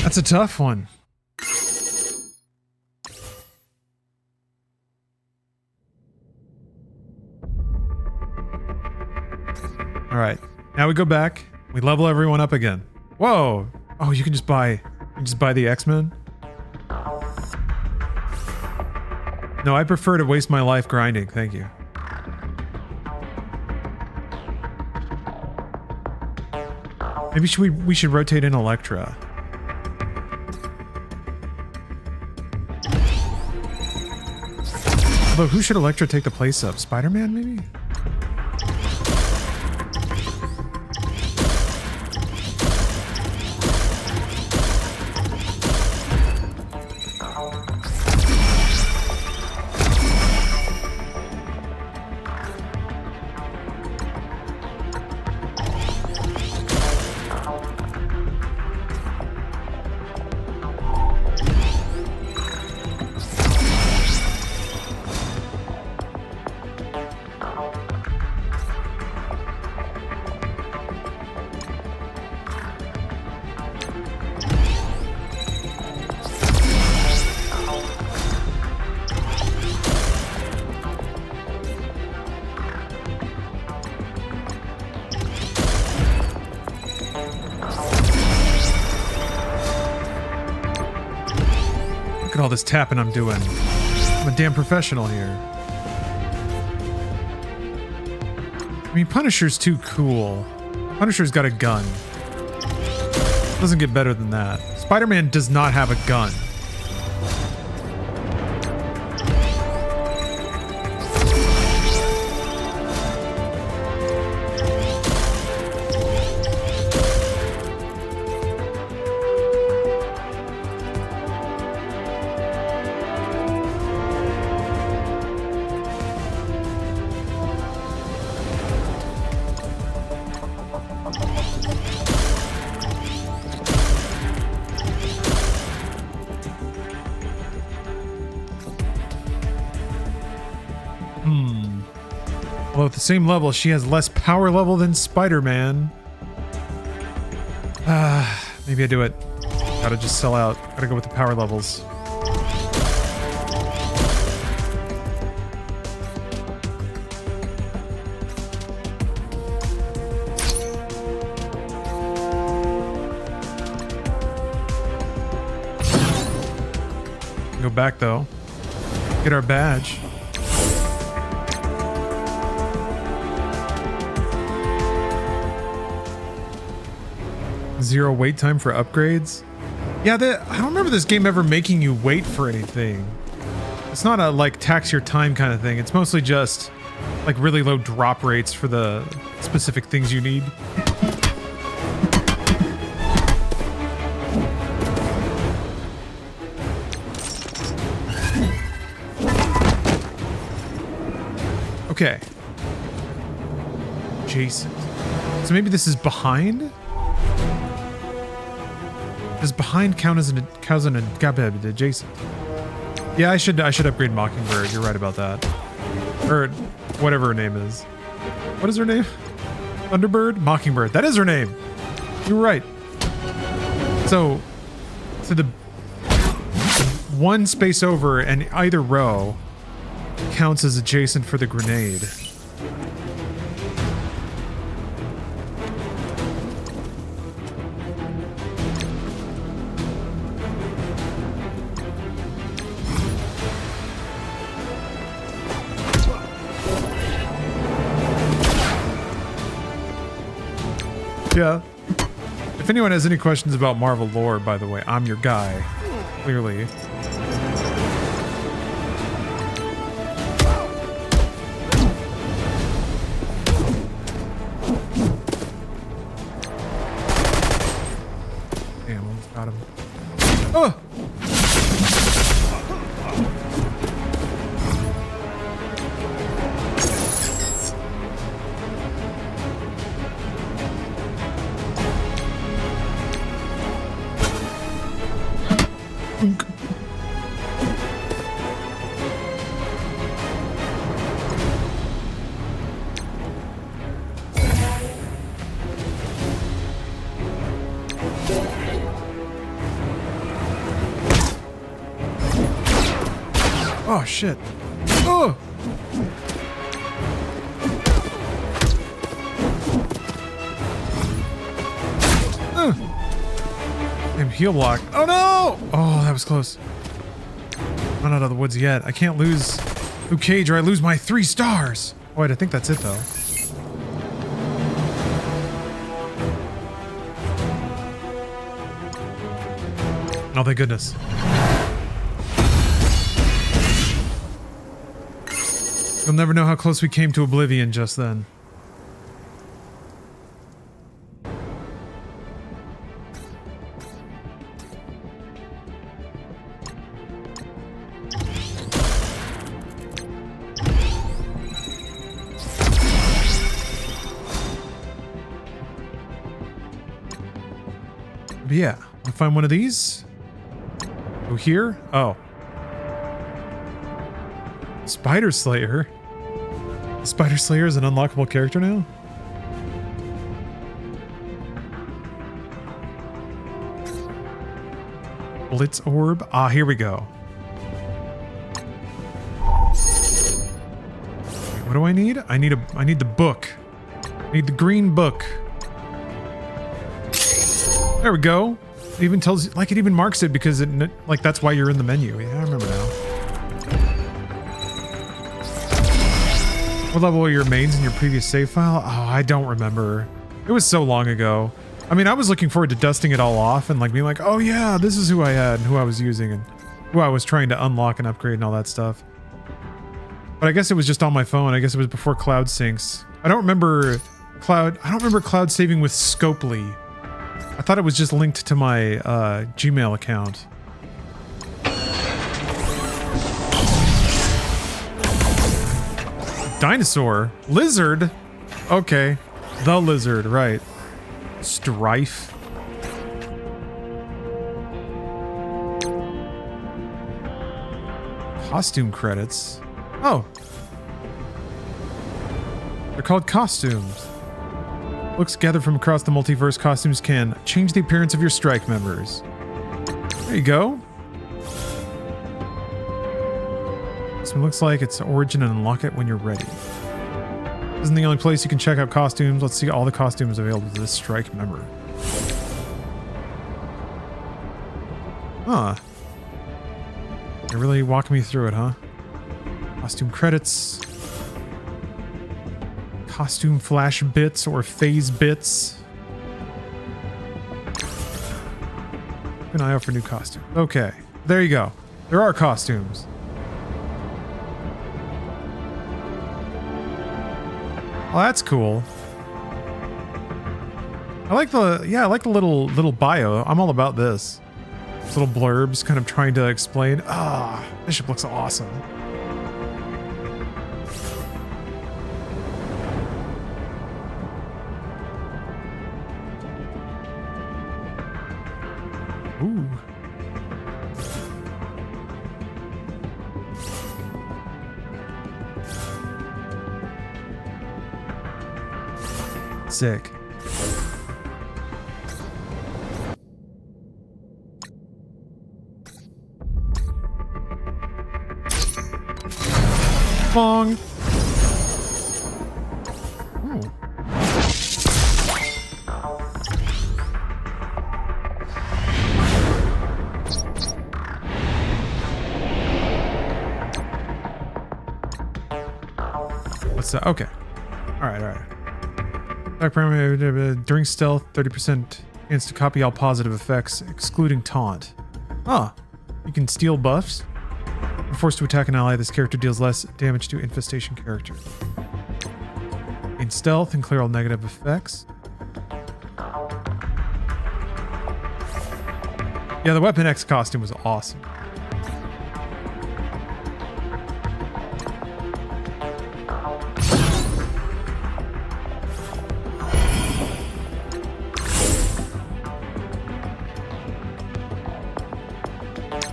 That's a tough one. All right, now we go back. We level everyone up again. Whoa! Oh, you can just buy the X-Men. No, I prefer to waste my life grinding. Thank you. Maybe we should rotate in Elektra. Although, who should Elektra take the place of? Spider-Man, maybe? All this tapping I'm doing. I'm a damn professional here. I mean, Punisher's too cool. Punisher's got a gun. Doesn't get better than that. Spider-Man does not have a gun. Although at the same level, she has less power level than Spider-Man. Maybe I do it. Gotta just sell out. Gotta go with the power levels. Go back though. Get our badge. Zero wait time for upgrades. Yeah, I don't remember this game ever making you wait for anything. It's not a like tax your time kind of thing. It's mostly just like really low drop rates for the specific things you need. Okay. Jason. So maybe this is behind? Does behind count as an adjacent? Yeah, I should upgrade Mockingbird. You're right about that. Or whatever her name is. What is her name? Thunderbird? Mockingbird. That is her name. You were right. So the one space over and either row counts as adjacent for the grenade. Yeah. If anyone has any questions about Marvel lore, by the way, I'm your guy. Clearly. Damn, almost got him. Oh! Oh shit. Oh! Damn, heal block. Oh no! Oh, that was close. I'm not out of the woods yet. I can't lose Luke Cage or I lose my 3 stars. Oh, wait, I think that's it though. Oh, thank goodness. You'll never know how close we came to oblivion just then. But yeah, I'll find one of these. Go here. Oh. Spider Slayer. Spider Slayer is an unlockable character now? Blitz Orb. Ah, here we go. Wait, what do I need? I need the book. I need the green book. There we go. It even tells you, like it even marks it because it, like that's why you're in the menu. Yeah, I remember now. What level are your mains in your previous save file? Oh, I don't remember. It was so long ago. I mean, I was looking forward to dusting it all off and like being like, oh yeah, this is who I had and who I was using and who I was trying to unlock and upgrade and all that stuff. But I guess it was just on my phone. I guess it was before cloud syncs. I don't remember cloud saving with Scopely. I thought it was just linked to my Gmail account. Dinosaur? Lizard? Okay. The lizard, right. Strife. Costume credits. Oh. They're called costumes. Looks gathered from across the multiverse costumes can change the appearance of your strike members. There you go. This one looks like its origin and unlock it when you're ready. This isn't the only place you can check out costumes. Let's see all the costumes available to this strike member. Huh. You're really walking me through it, huh? Costume credits. Costume flash bits or phase bits. Keep an eye out for new costumes. Okay, there you go. There are costumes. Oh, that's cool. I like the little bio. I'm all about this. These little blurbs kind of trying to explain. Ah, Bishop looks awesome. Ooh. Sick. Bong. Ooh. What's that? Okay. All right. Attack parameter during stealth, 30% chance to copy all positive effects, excluding taunt. Ah, you can steal buffs. When forced to attack an ally, this character deals less damage to infestation character. Gain stealth and clear all negative effects. Yeah, the Weapon X costume was awesome.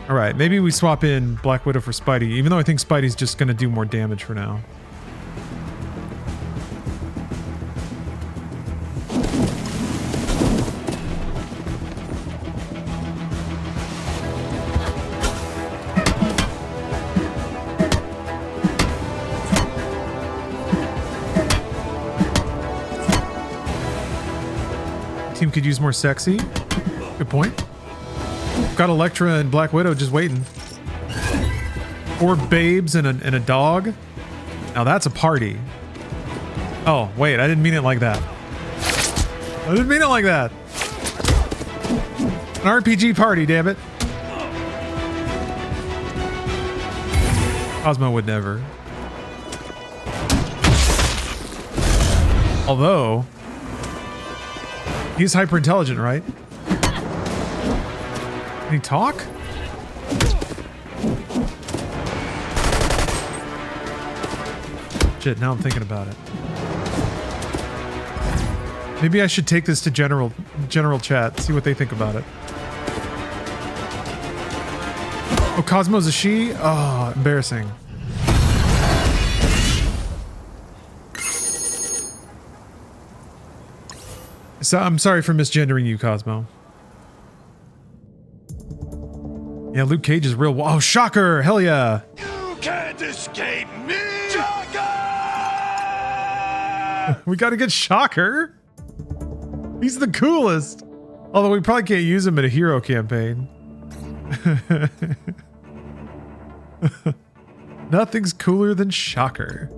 All right, maybe we swap in Black Widow for Spidey, even though I think Spidey's just going to do more damage for now. Team could use more sexy. Good point. Got Elektra and Black Widow just waiting. 4 babes and a dog. Now that's a party. Oh, wait, I didn't mean it like that. I didn't mean it like that. An RPG party, damn it. Cosmo would never. Although, he's hyper intelligent, right? Can he talk? Shit, now I'm thinking about it. Maybe I should take this to general chat, see what they think about it. Oh, Cosmo's a she? Oh, embarrassing. So I'm sorry for misgendering you, Cosmo. Yeah, Luke Cage is real. Oh, shocker! Hell yeah!
You can't escape me!
We gotta get Shocker. He's the coolest. Although we probably can't use him in a hero campaign. Nothing's cooler than Shocker.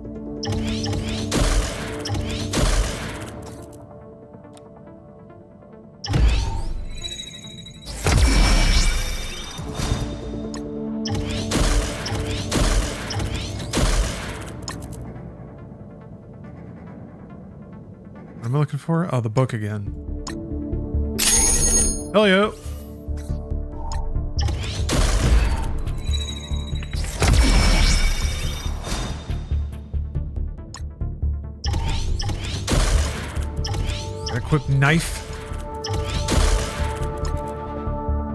What am I looking for? Oh, the book again. Hell yeah. Equip knife.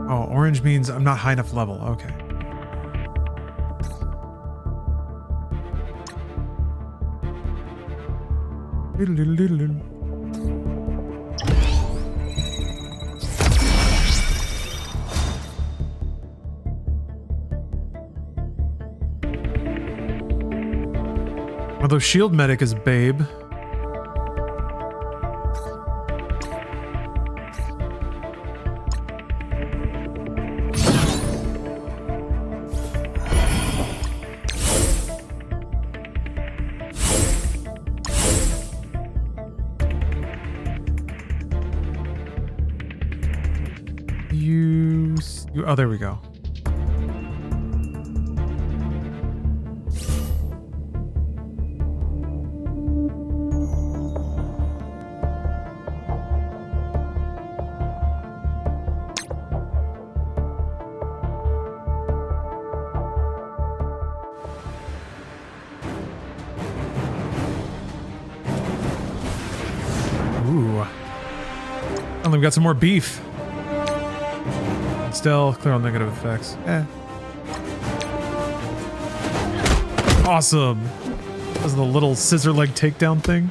Oh, orange means I'm not high enough level. Okay. Although shield medic is babe. Oh, there we go. Ooh. And we've got some more beef. Still clear all negative effects. Awesome. That was the little scissor leg takedown thing.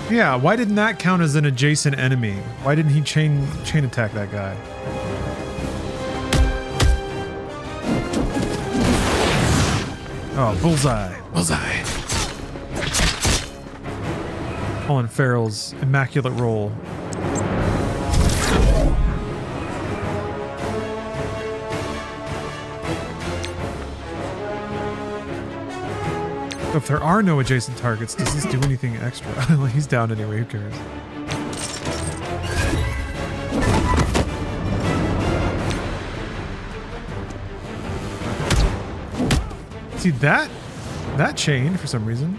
Yeah, why didn't that count as an adjacent enemy? Why didn't he chain attack that guy? Oh, bullseye. Bullseye. Colin Farrell's immaculate roll. So if there are no adjacent targets, does this do anything extra? He's down anyway, who cares? See that chain for some reason.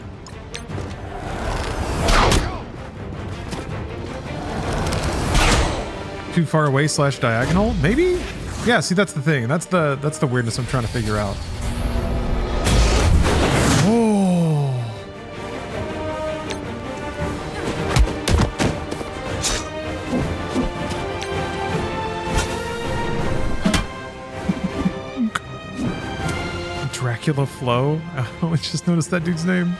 Too far away / diagonal? Maybe? Yeah, see that's the thing. That's the weirdness I'm trying to figure out. Oh. Dracula Flow? Oh, I just noticed that dude's name.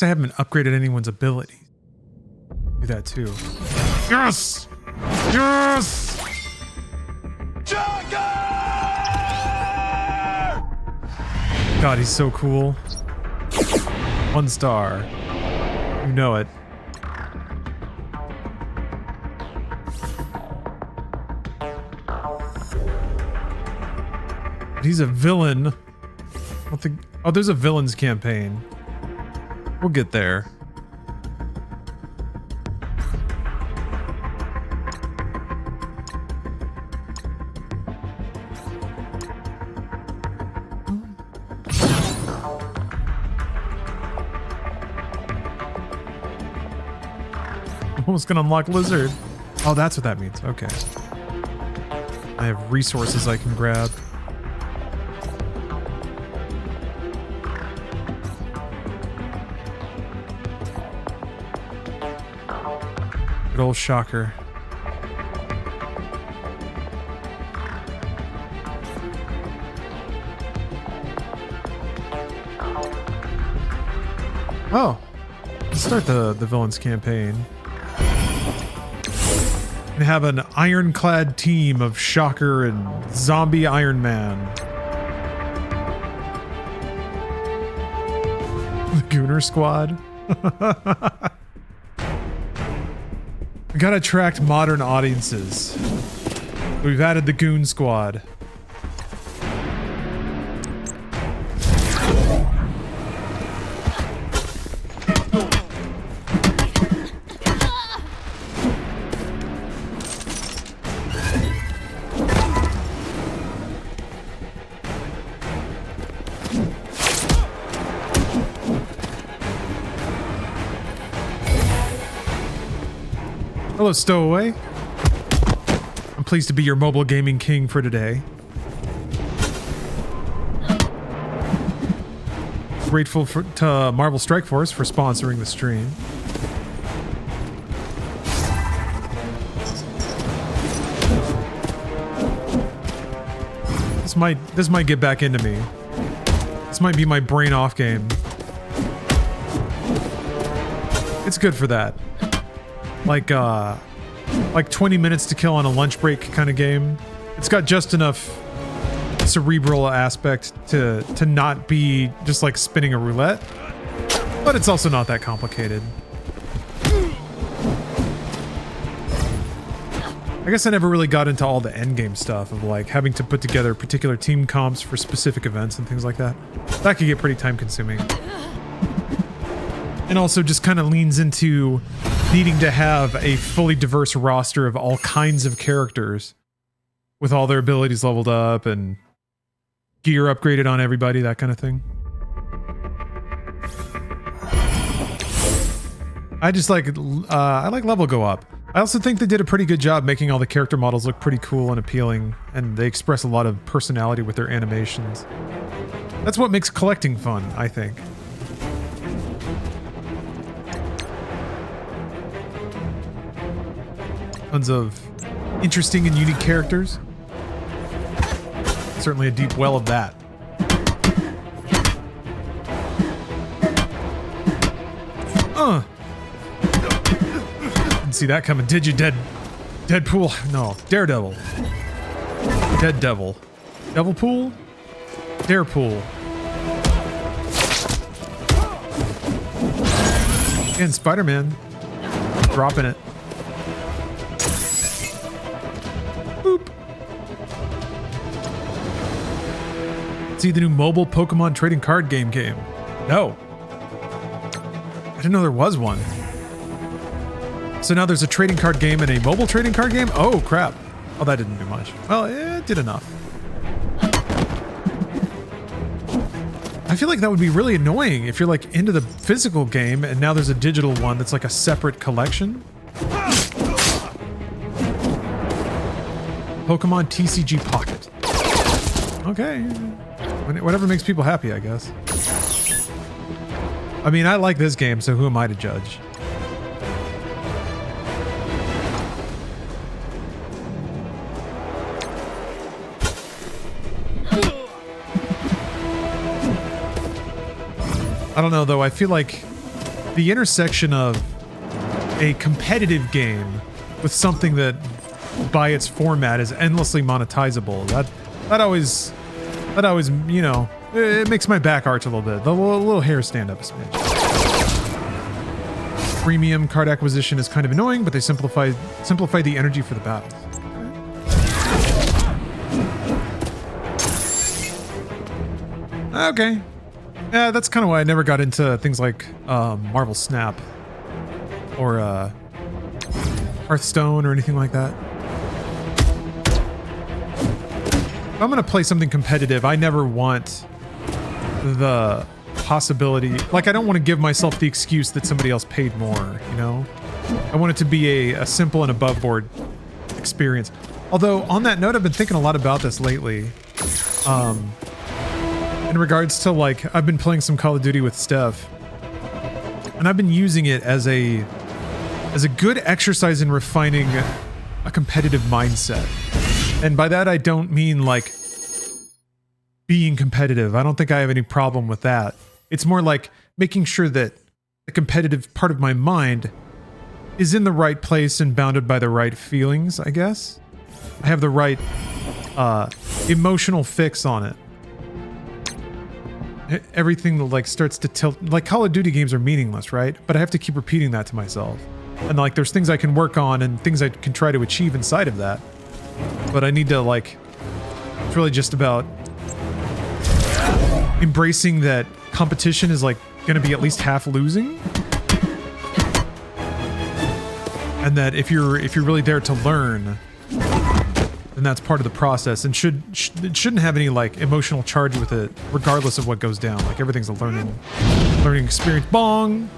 I haven't upgraded anyone's ability. Do that too. Yes! Yes!
Joker!
God, he's so cool. 1 star. You know it. But he's a villain. I don't think. Oh, there's a villains campaign. We'll get there. I'm almost gonna unlock Lizard. Oh, that's what that means. Okay. I have resources I can grab. Good old Shocker. Oh, let's start the villains campaign. And have an ironclad team of Shocker and zombie Iron Man. The Gooner Squad. We gotta attract modern audiences. We've added the Goon Squad. Hello, Stowaway. I'm pleased to be your mobile gaming king for today. Grateful to Marvel Strike Force for sponsoring the stream. This might get back into me. This might be my brain off game. It's good for that. Like 20 minutes to kill on a lunch break kind of game. It's got just enough cerebral aspect to not be just like spinning a roulette, but it's also not that complicated. I guess I never really got into all the endgame stuff of like having to put together particular team comps for specific events and things like that. That could get pretty time consuming. And also just kind of leans into needing to have a fully diverse roster of all kinds of characters with all their abilities leveled up and gear upgraded on everybody, that kind of thing. I just like, I like level go up. I also think they did a pretty good job making all the character models look pretty cool and appealing, and they express a lot of personality with their animations. That's what makes collecting fun, I think. Tons of interesting and unique characters. certainly a deep well of that. Didn't see that coming, did you, Deadpool? No, Daredevil. Dead Devil. Devil Pool? Darepool. Again, Spider-Man. Dropping it. Boop. See the new mobile Pokemon trading card game came. No. I didn't know there was one. So now there's a trading card game and a mobile trading card game? Oh, crap. Oh, that didn't do much. Well, it did enough. I feel like that would be really annoying if you're like into the physical game and now there's a digital one that's like a separate collection. Pokemon TCG Pocket. Okay. Whatever makes people happy, I guess. I mean, I like this game, so who am I to judge? I don't know, though. I feel like the intersection of a competitive game with something that, by its format, is endlessly monetizable. That always, you know, it makes my back arch a little bit. The little hair stand up a smidge. Premium card acquisition is kind of annoying, but they simplify the energy for the battles. Okay. Yeah, that's kind of why I never got into things like Marvel Snap or Hearthstone or anything like that. If I'm going to play something competitive, I never want the possibility... Like, I don't want to give myself the excuse that somebody else paid more, you know? I want it to be a simple and above-board experience. Although, on that note, I've been thinking a lot about this lately. In regards to, like, I've been playing some Call of Duty with Steph, and I've been using it as a good exercise in refining a competitive mindset. And by that, I don't mean, like, being competitive. I don't think I have any problem with that. It's more like making sure that the competitive part of my mind is in the right place and bounded by the right feelings, I guess. I have the right emotional fix on it. Everything that like starts to tilt, like Call of Duty games are meaningless, right? But I have to keep repeating that to myself. And like there's things I can work on and things I can try to achieve inside of that. But I need to like, it's really just about embracing that competition is like going to be at least half losing. And that if you're really there to learn, then that's part of the process, and it shouldn't have any like emotional charge with it, regardless of what goes down. Like everything's a learning experience. Bong.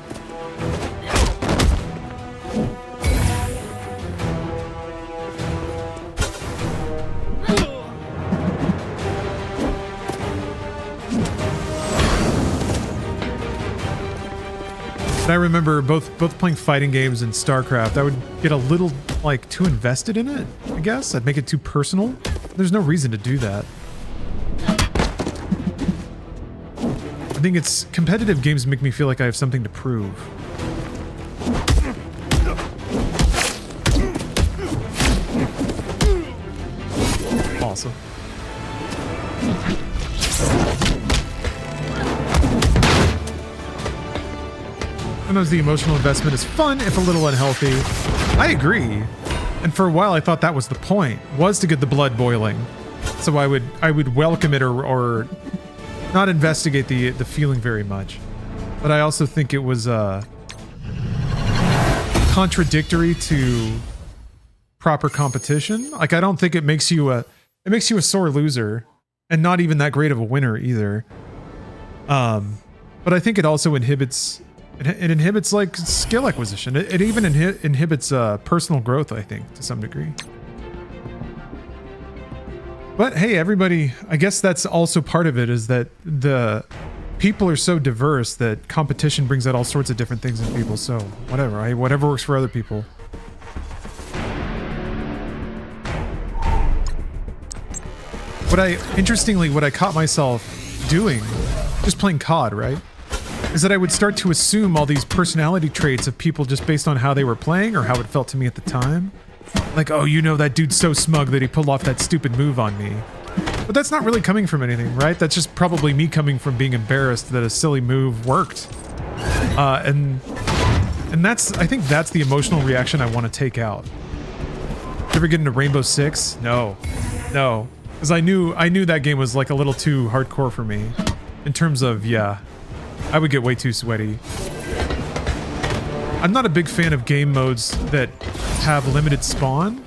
I remember both playing fighting games and StarCraft. I would get a little like too invested in it, I guess. I'd make it too personal. There's no reason to do that. I think it's competitive games make me feel like I have something to prove. Awesome. Sometimes the emotional investment is fun, if a little unhealthy. I agree. And for a while I thought that was the point, was to get the blood boiling. So I would welcome it or not investigate the feeling very much. But I also think it was contradictory to proper competition. Like I don't think it makes you a sore loser and not even that great of a winner either. But I think it also inhibits it inhibits like skill acquisition. It even inhibits personal growth, I think, to some degree. But hey, everybody, I guess that's also part of it, is that the people are so diverse that competition brings out all sorts of different things in people. So whatever, right? Whatever works for other people. Interestingly, what I caught myself doing, just playing COD, right? Is that I would start to assume all these personality traits of people just based on how they were playing or how it felt to me at the time. Like, oh, you know, that dude's so smug that he pulled off that stupid move on me. But that's not really coming from anything, right? That's just probably me coming from being embarrassed that a silly move worked. And I think that's the emotional reaction I want to take out. Did you ever get into Rainbow Six? No. Because I knew that game was like a little too hardcore for me. In terms of, yeah, I would get way too sweaty. I'm not a big fan of game modes that have limited spawn.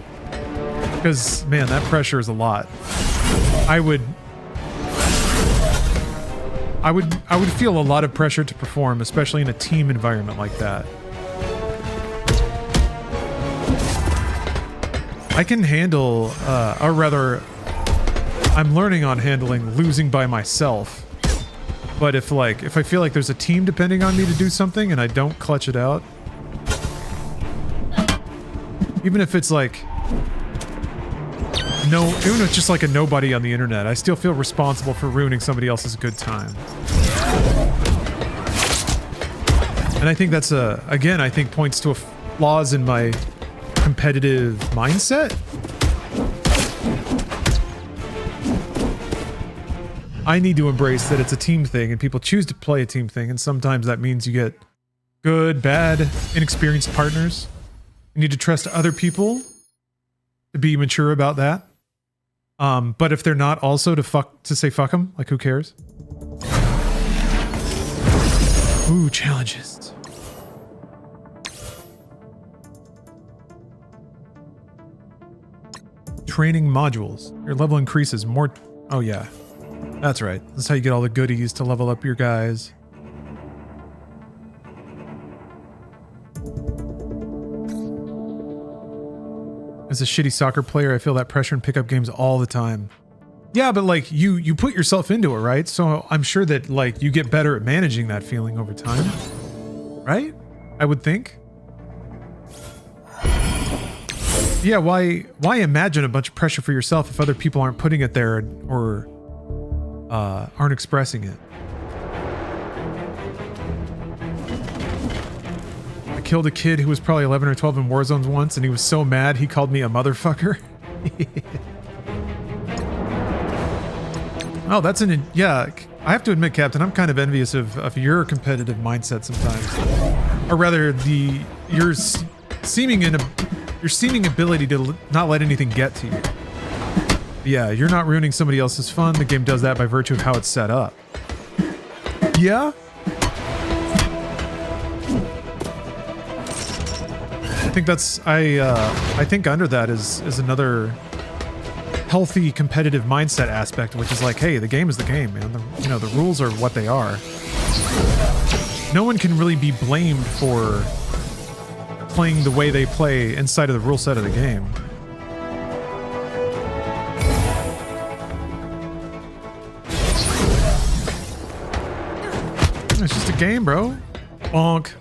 Because, man, that pressure is a lot. I would feel a lot of pressure to perform, especially in a team environment like that. I can handle, or rather, I'm learning on handling losing by myself. But if I feel like there's a team depending on me to do something and I don't clutch it out, even if it's like, even if it's just like a nobody on the internet, I still feel responsible for ruining somebody else's good time. And I think that's again, I think points to flaws in my competitive mindset. I need to embrace that it's a team thing and people choose to play a team thing, and sometimes that means you get good, bad, inexperienced partners. You need to trust other people to be mature about that. But if they're not, also to say fuck them, like who cares? Ooh, challenges. Training modules. Your level increases more. Oh yeah, that's right. That's how you get all the goodies to level up your guys. As a shitty soccer player, I feel that pressure in pickup games all the time. Yeah, but like you put yourself into it, right? So I'm sure that like you get better at managing that feeling over time, right? I would think. Yeah, why imagine a bunch of pressure for yourself if other people aren't putting it there or aren't expressing it? I killed a kid who was probably 11 or 12 in Warzones once, and he was so mad he called me a motherfucker. Oh, that's yeah. I have to admit, Captain, I'm kind of envious of your competitive mindset sometimes, or rather, your seeming ability to not let anything get to you. Yeah, you're not ruining somebody else's fun. The game does that by virtue of how it's set up. Yeah. I think I think under that is another healthy competitive mindset aspect, which is like, hey, the game is the game, man. The rules are what they are. No one can really be blamed for playing the way they play inside of the rule set of the game. It's just a game, bro. Bonk.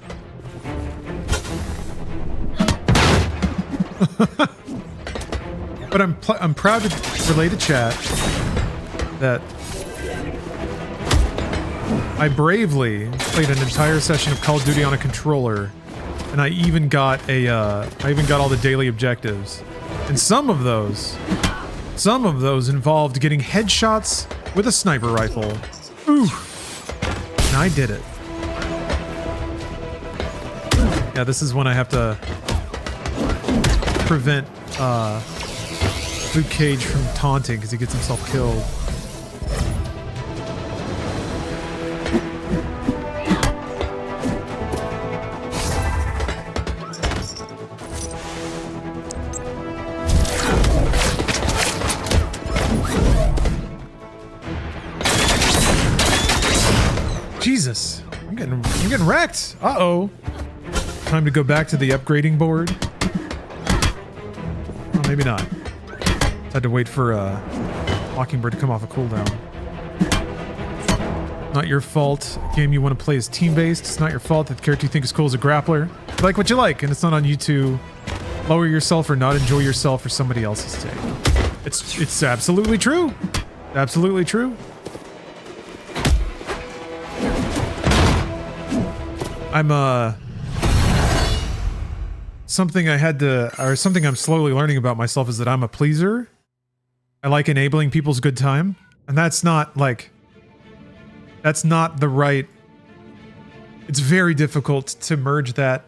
But I'm proud to relay to chat that I bravely played an entire session of Call of Duty on a controller, and I even got all the daily objectives, and some of those involved getting headshots with a sniper rifle. Ooh, and I did it. Yeah, this is when I have to prevent Luke Cage from taunting because he gets himself killed. Jesus, I'm getting wrecked. Uh-oh. Time to go back to the upgrading board. Well, maybe not. Had to wait for Mockingbird to come off a cooldown. Not your fault. A game you want to play is team-based. It's not your fault that the character you think is cool is a grappler. You like what you like, and it's not on you to lower yourself or not enjoy yourself for somebody else's sake. It's absolutely true. Absolutely true. I'm something I'm slowly learning about myself is that I'm a pleaser. I like enabling people's good time, and that's not the right. It's very difficult to merge that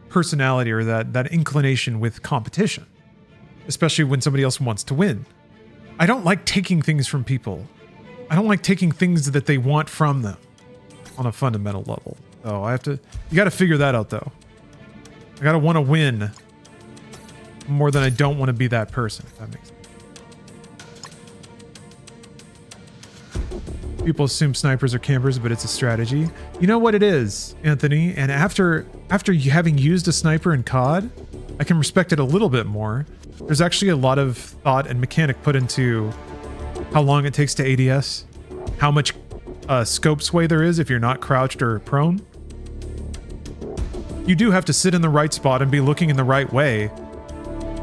personality or that inclination with competition, especially when somebody else wants to win. I don't like taking things from people. I don't like taking things that they want from them on a fundamental level. So you got to figure that out though. I got to want to win more than I don't want to be that person, if that makes sense. People assume snipers are campers, but it's a strategy. You know what it is, Anthony? And after having used a sniper in COD, I can respect it a little bit more. There's actually a lot of thought and mechanic put into how long it takes to ADS, how much scope sway there is if you're not crouched or prone. You do have to sit in the right spot and be looking in the right way,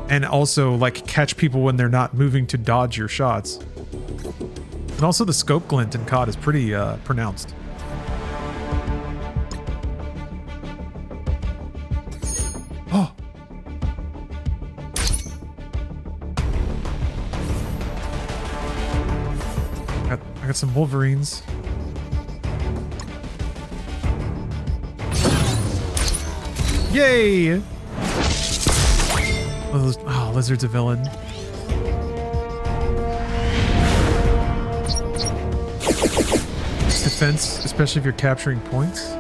and also like catch people when they're not moving to dodge your shots. And also the scope glint in COD is pretty pronounced. Oh. I got some Wolverines. Yay! Oh, Lizard's a villain. Defense, especially if you're capturing points.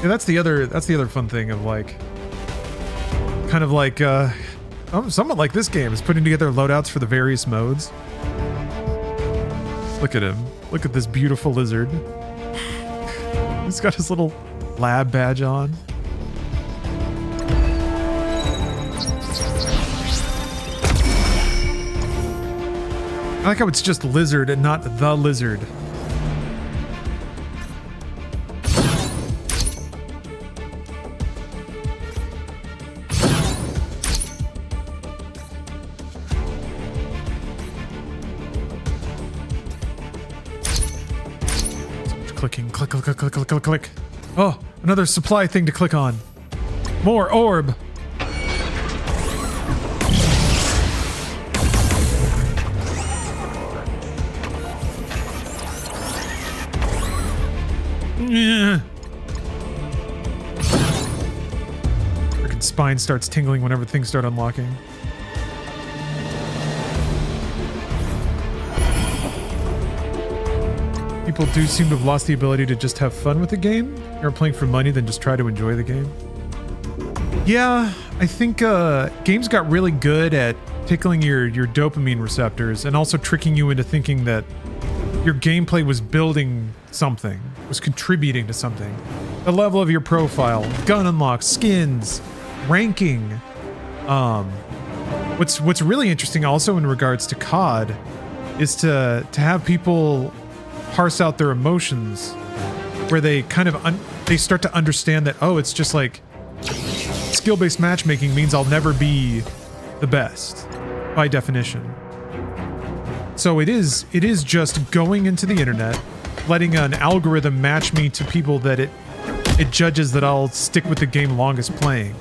Yeah, that's the other fun thing of like, kind of like, somewhat like this game is putting together loadouts for the various modes. Look at him. Look at this beautiful lizard. He's got his little lab badge on. I like how it's just lizard and not the lizard. Clicking, click, click, click, click, click, click, click. Oh, another supply thing to click on. More orb. Yeah. Freaking spine starts tingling whenever things start unlocking. People do seem to have lost the ability to just have fun with the game. You're playing for money, then just try to enjoy the game. Yeah, I think games got really good at tickling your dopamine receptors and also tricking you into thinking that your gameplay was building something, was contributing to something. The level of your profile, gun unlocks, skins, ranking. What's really interesting also in regards to COD is to have people parse out their emotions, where they kind of they start to understand that, oh, it's just like skill-based matchmaking means I'll never be the best by definition. So it is just going into the internet, letting an algorithm match me to people that it judges that I'll stick with the game longest playing.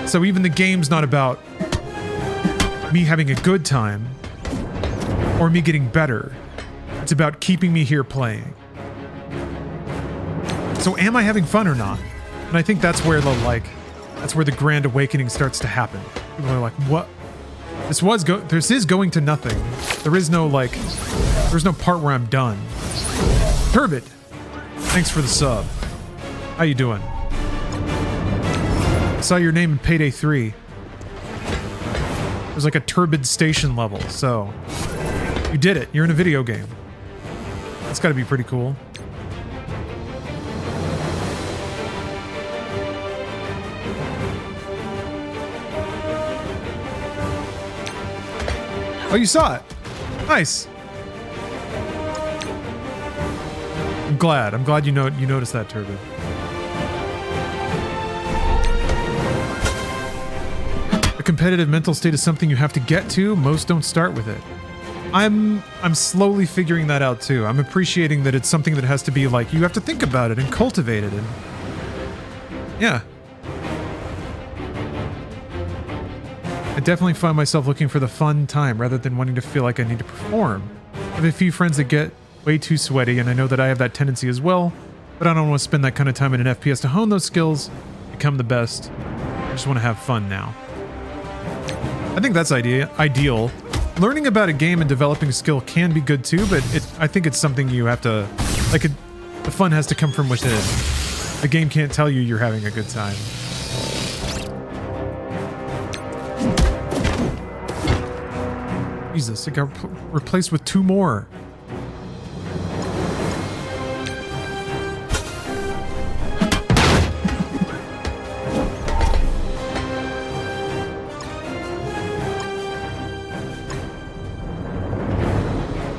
So even the game's not about me having a good time or me getting better. It's about keeping me here playing. So am I having fun or not? And I think that's where the grand awakening starts to happen. People are like, what? This is going to nothing. There's no part where I'm done. Turbid, thanks for the sub. How you doing? I saw your name in Payday 3. There's like a Turbid station level, so you did it. You're in a video game. That's got to be pretty cool. Oh, you saw it. Nice. I'm glad you noticed that, Turbid. A competitive mental state is something you have to get to. Most don't start with it. I'm slowly figuring that out too. I'm appreciating that it's something that has to be like, you have to think about it and cultivate it, and yeah. I definitely find myself looking for the fun time rather than wanting to feel like I need to perform. I have a few friends that get way too sweaty, and I know that I have that tendency as well, but I don't want to spend that kind of time in an FPS to hone those skills, become the best. I just want to have fun now. I think that's ideal. Learning about a game and developing a skill can be good too, but I think it's something you have to, like, the fun has to come from within. The game can't tell you you're having a good time. Jesus, it got replaced with 2 more.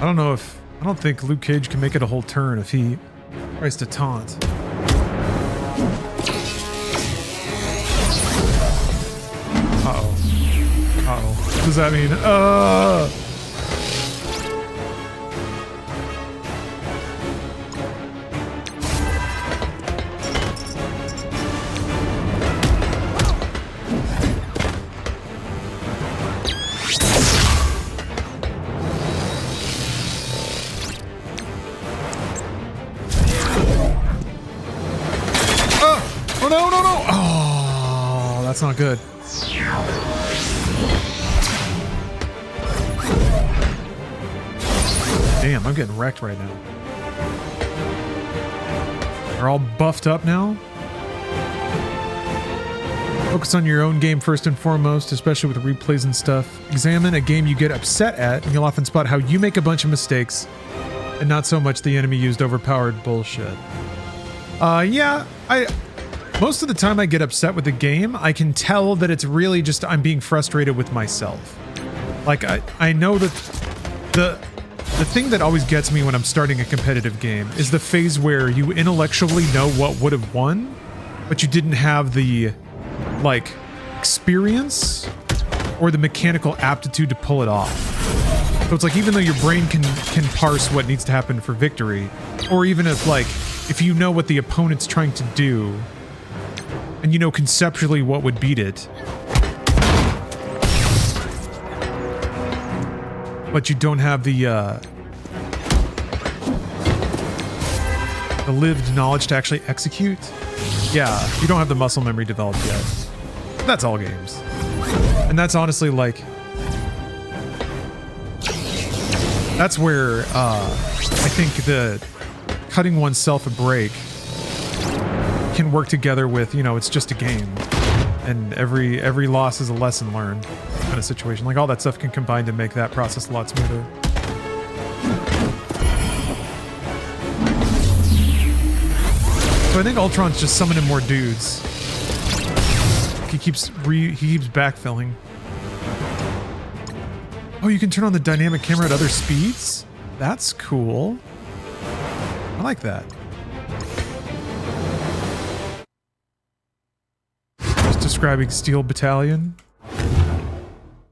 I don't think Luke Cage can make it a whole turn if he tries to taunt. Uh-oh. Uh-oh. What does that mean? Oh, no, no, no. Oh, that's not good. Damn, I'm getting wrecked right now. They're all buffed up now. Focus on your own game first and foremost, especially with replays and stuff. Examine a game you get upset at, and you'll often spot how you make a bunch of mistakes, and not so much the enemy used overpowered bullshit. Yeah, most of the time I get upset with the game, I can tell that it's really just I'm being frustrated with myself. Like, I know that the thing that always gets me when I'm starting a competitive game is the phase where you intellectually know what would have won, but you didn't have the, like, experience or the mechanical aptitude to pull it off. So it's like, even though your brain can parse what needs to happen for victory, or even if you know what the opponent's trying to do, and you know conceptually what would beat it, but you don't have the lived knowledge to actually execute. Yeah, you don't have the muscle memory developed yet. That's all games. And that's honestly like, that's where I think the cutting oneself a break can work together with, you know, it's just a game, and every loss is a lesson learned kind of situation. Like, all that stuff can combine to make that process a lot smoother. So I think Ultron's just summoning more dudes. He keeps backfilling. Oh, you can turn on the dynamic camera at other speeds? That's cool. I like that. Just describing Steel Battalion.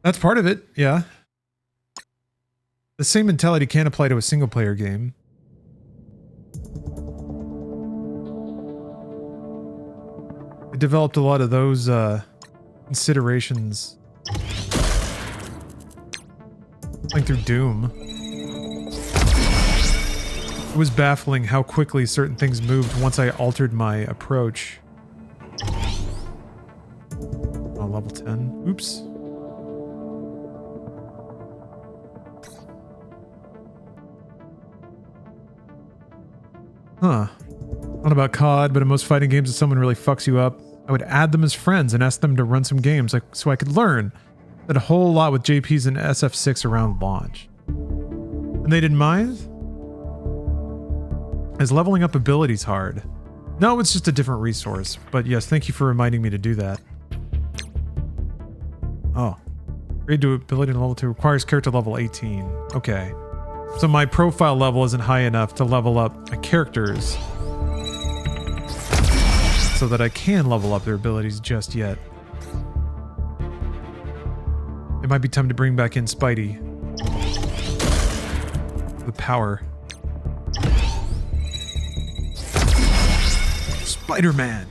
That's part of it, yeah. The same mentality can apply to a single player game. I developed a lot of those considerations playing through Doom. It was baffling how quickly certain things moved once I altered my approach. Oh, level 10. Oops. Huh. Not about COD, but in most fighting games, if someone really fucks you up, I would add them as friends and ask them to run some games so I could learn. Did a whole lot with JPs and SF6 around launch. And they didn't mind? Is leveling up abilities hard? No, it's just a different resource. But yes, thank you for reminding me to do that. Oh. Grade to ability to level 2 requires character level 18. Okay. So my profile level isn't high enough to level up my characters, so that I can level up their abilities just yet. It might be time to bring back in Spidey. The power. Spider-Man.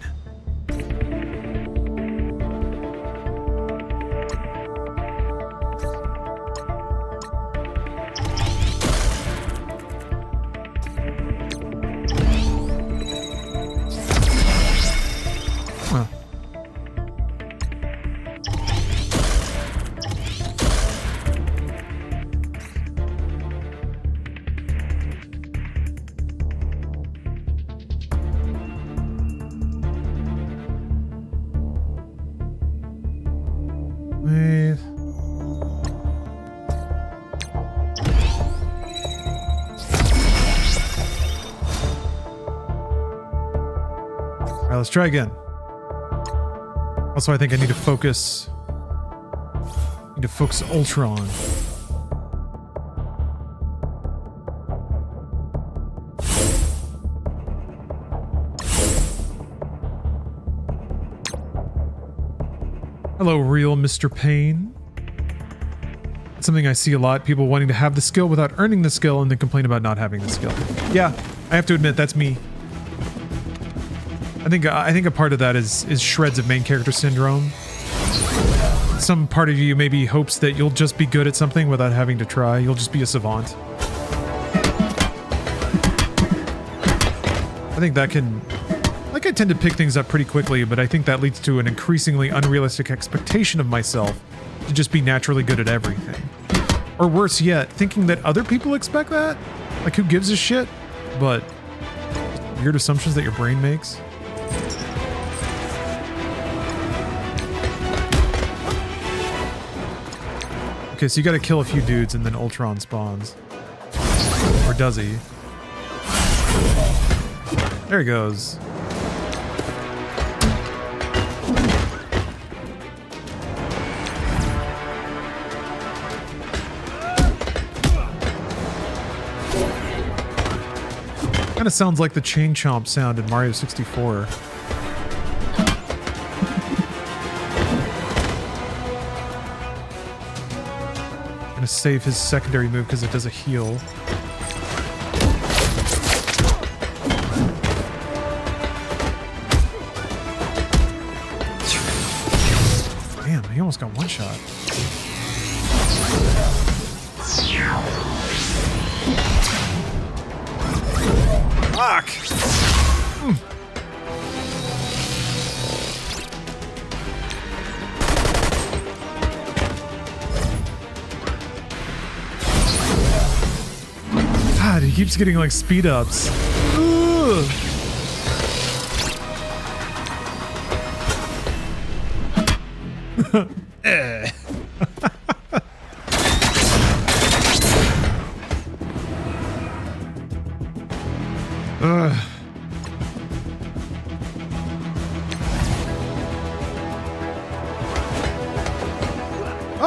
Huh. Wait. All right, let's try again. Also, I think I need to focus. Need to focus Ultron. Hello, real Mr. Payne. It's something I see a lot. People wanting to have the skill without earning the skill and then complain about not having the skill. Yeah, I have to admit that's me. I think a part of that is shreds of main character syndrome. Some part of you maybe hopes that you'll just be good at something without having to try. You'll just be a savant. I think that can... Like, I tend to pick things up pretty quickly, but I think that leads to an increasingly unrealistic expectation of myself to just be naturally good at everything. Or worse yet, thinking that other people expect that? Like, who gives a shit? But weird assumptions that your brain makes. Okay, so you gotta kill a few dudes and then Ultron spawns. Or does he? There he goes. Kind of sounds like the chain chomp sound in Mario 64. Gonna save his secondary move because it does a heal. Damn, he almost got one shot. Fuck! God, he keeps getting like speed ups. Ugh. Eh.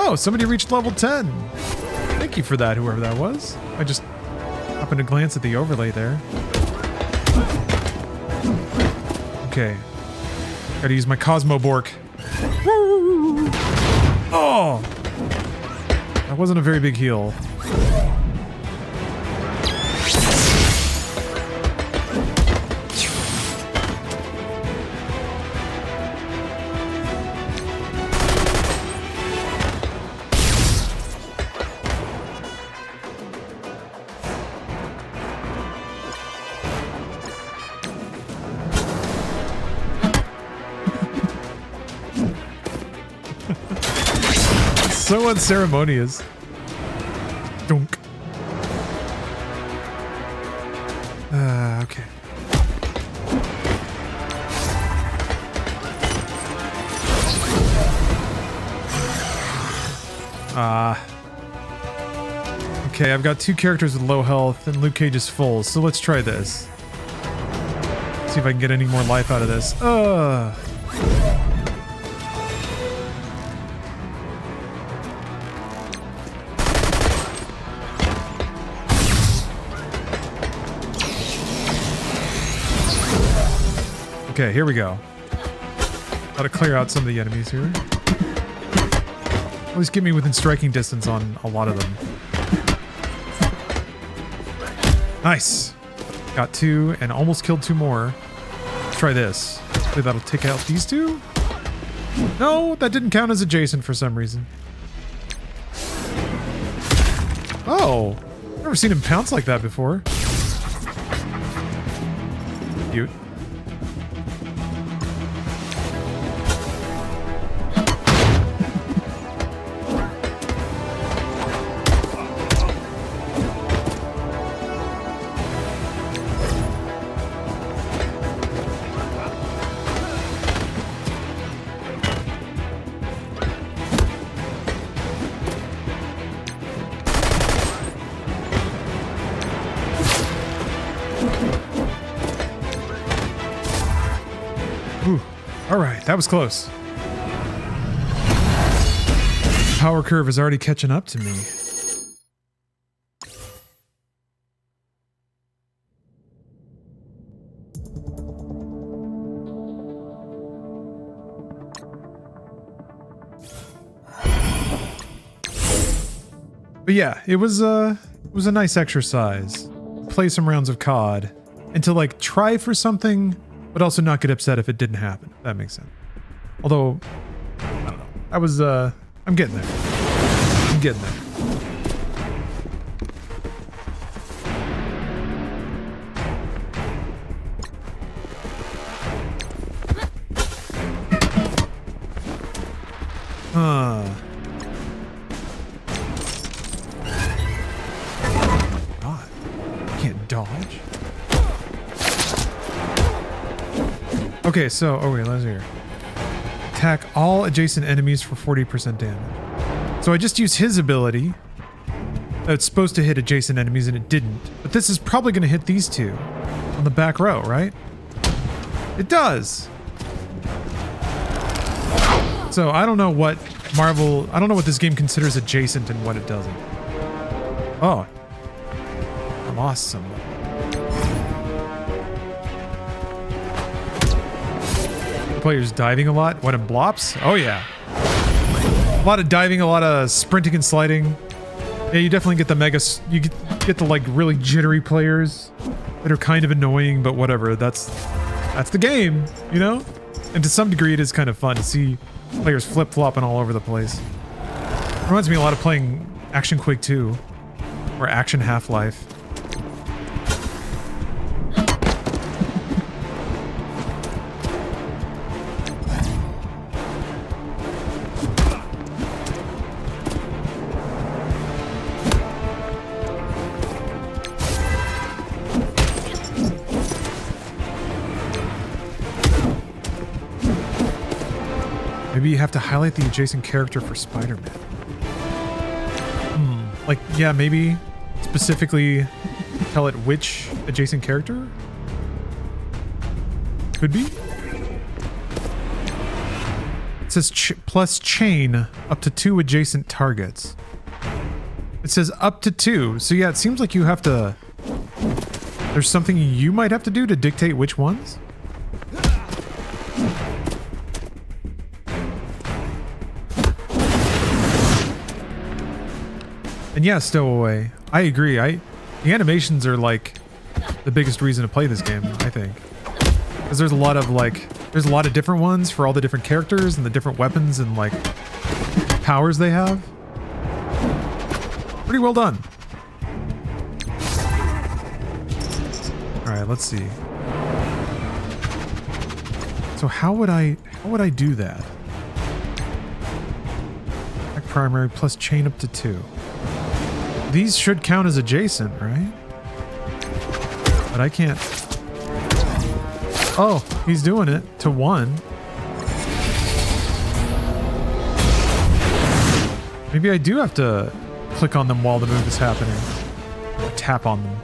Oh, somebody reached level 10. Thank you for that, whoever that was. I just happened to glance at the overlay there. Okay. Gotta use my Cosmo Bork. Oh! That wasn't a very big heal. So unceremonious. Dunk. Okay. Okay, I've got two characters with low health and Luke Cage is full, so let's try this. See if I can get any more life out of this. Okay, here we go. Gotta clear out some of the enemies here. At least get me within striking distance on a lot of them. Nice. Got 2 and almost killed 2 more. Let's try this. Hopefully that'll take out these 2. No, that didn't count as adjacent for some reason. Oh, never seen him pounce like that before. Cute. All right, that was close. Power curve is already catching up to me. But yeah, it was a nice exercise. Play some rounds of COD and to like try for something, but also not get upset if it didn't happen. If that makes sense. Although, I don't know. I was, I'm getting there. I'm getting there. God, I can't dodge. Okay, so, oh wait, let's hear. Attack all adjacent enemies for 40% damage. So I just used his ability. That's supposed to hit adjacent enemies and it didn't. But this is probably going to hit these 2 on the back row, right? It does. So I don't know what I don't know what this game considers adjacent and what it doesn't. Oh. I lost somebody. Players diving a lot. What, in blops? Oh yeah. A lot of diving, a lot of sprinting and sliding. Yeah, you definitely get the you get the like really jittery players that are kind of annoying, but whatever. That's the game, you know? And to some degree it is kind of fun to see players flip-flopping all over the place. Reminds me a lot of playing Action Quake 2 or Action Half-Life. Maybe you have to highlight the adjacent character for Spider-Man. Like, yeah, maybe specifically tell it which adjacent character? Could be. It says plus chain up to 2 adjacent targets. It says up to 2. So yeah, it seems like you have to... There's something you might have to do to dictate which ones? And yeah, Stowaway, I agree. The animations are like the biggest reason to play this game, I think. Because there's a lot of different ones for all the different characters and the different weapons and like powers they have. Pretty well done. All right, let's see. So how would I do that? Attack primary plus chain up to 2. These should count as adjacent, right? But I can't. Oh, he's doing it to 1. Maybe I do have to click on them while the move is happening. Or tap on them.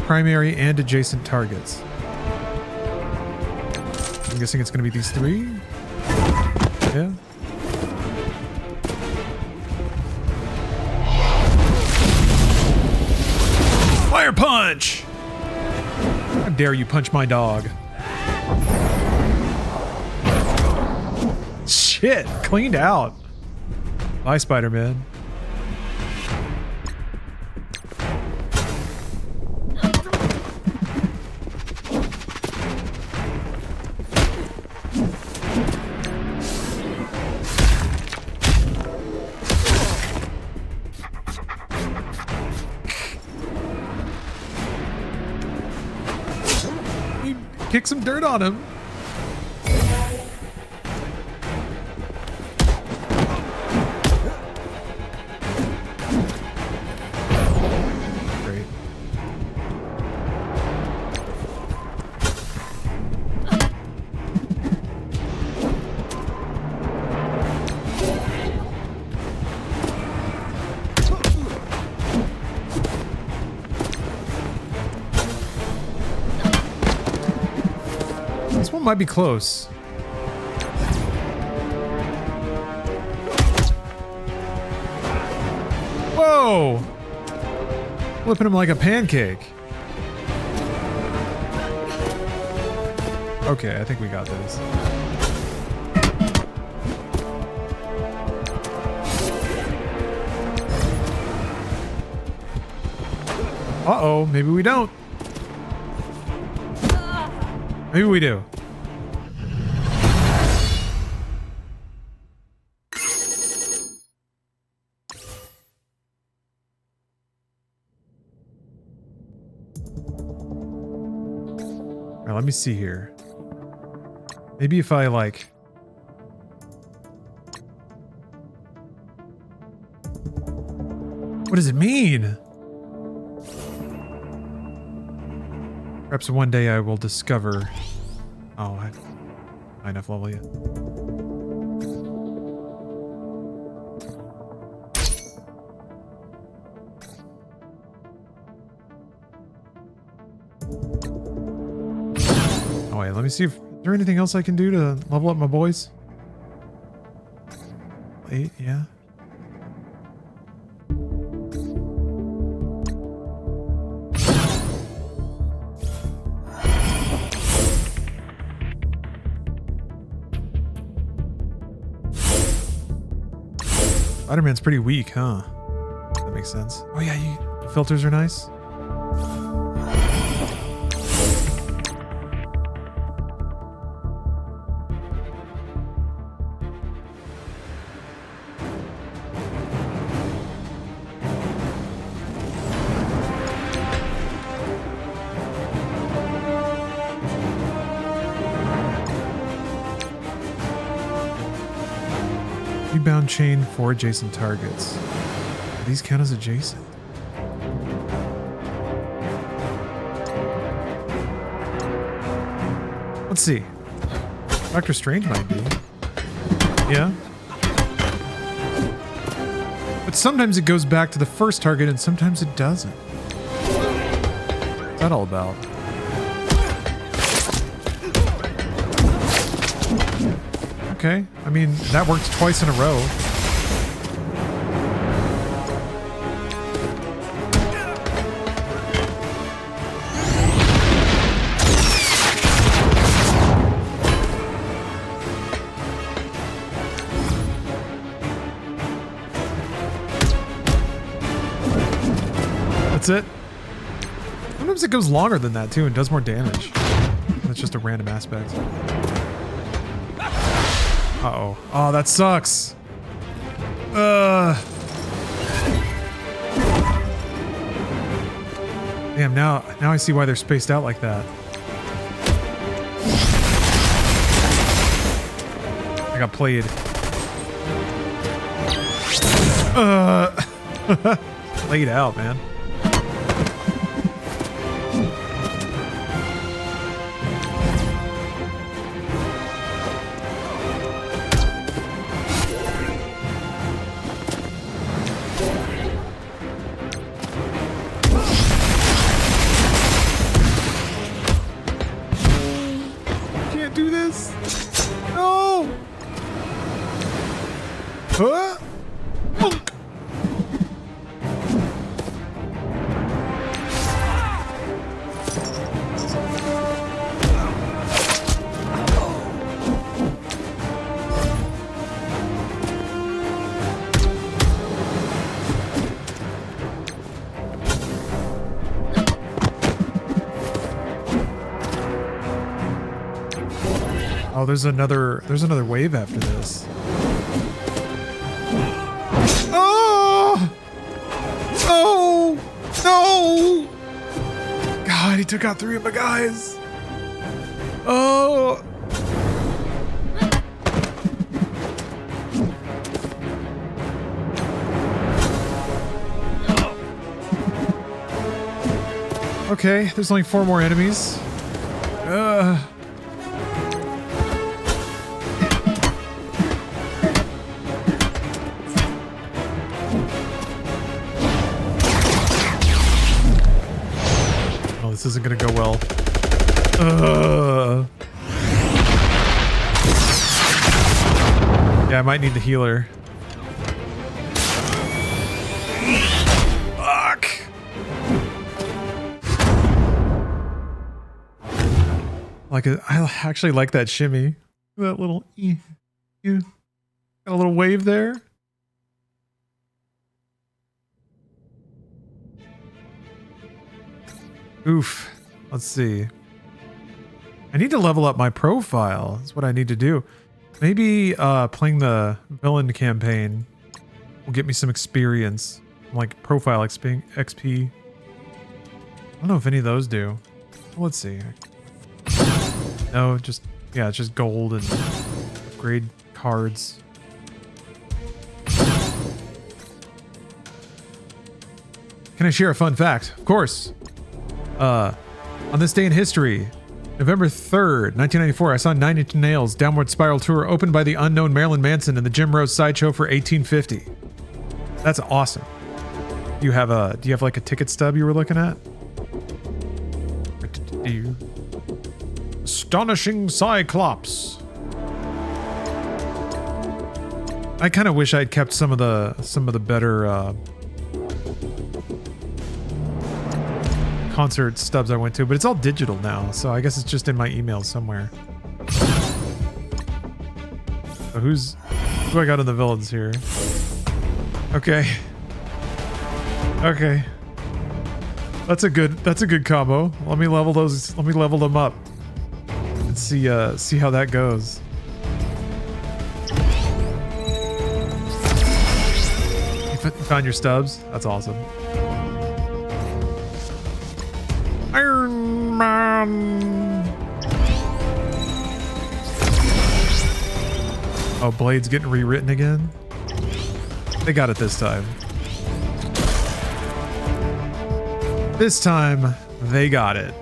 Primary and adjacent targets. I'm guessing it's going to be these 3. Yeah. Fire punch! How dare you punch my dog? Shit, cleaned out. Bye, Spider-Man. Kick some dirt on him. Great. This one might be close. Whoa! Flipping him like a pancake. Okay, I think we got this. Uh-oh, maybe we don't. Maybe we do. All right, let me see here. Maybe if I like... What does it mean? Perhaps one day I will discover... Oh, I don't high enough level yet. Oh wait, let me see if... Is there anything else I can do to level up my boys? 8, yeah. Spider-Man's pretty weak, huh? That makes sense. Oh yeah, the filters are nice. Rebound chain for adjacent targets. Do these count as adjacent? Let's see. Doctor Strange might be. Yeah. But sometimes it goes back to the first target and sometimes it doesn't. What's that all about? Okay, I mean, that worked twice in a row. That's it. Sometimes it goes longer than that too and does more damage. That's just a random aspect. Uh-oh. Oh, that sucks. Damn, now I see why they're spaced out like that. I got played. Played out, man. Do this. Oh, there's another wave after this. Oh! Oh! No! God, he took out 3 of my guys. Oh! Okay, there's only 4 more enemies. Oh, this isn't gonna go well. Yeah, I might need the healer. Fuck! I actually like that shimmy. That little got a little wave there. Oof. Let's see. I need to level up my profile. That's what I need to do. Maybe playing the villain campaign will get me some experience. Like profile XP. I don't know if any of those do. Let's see. No, it's just gold and upgrade cards. Can I share a fun fact? Of course. On this day in history, November 3rd, 1994, I saw Nine Inch Nails' Downward Spiral tour opened by the unknown Marilyn Manson in the Jim Rose Sideshow for $18.50. That's awesome. Do you have like a ticket stub you were looking at? Astonishing Cyclops. I kind of wish I'd kept some of the better concert stubs I went to, but it's all digital now, so I guess it's just in my emails somewhere. So who I got in the villains here? Okay. Okay. That's a good combo. Let me level them up. And see how that goes. You found your stubs? That's awesome. Iron Man. Oh, Blade's getting rewritten again? They got it this time. This time, they got it.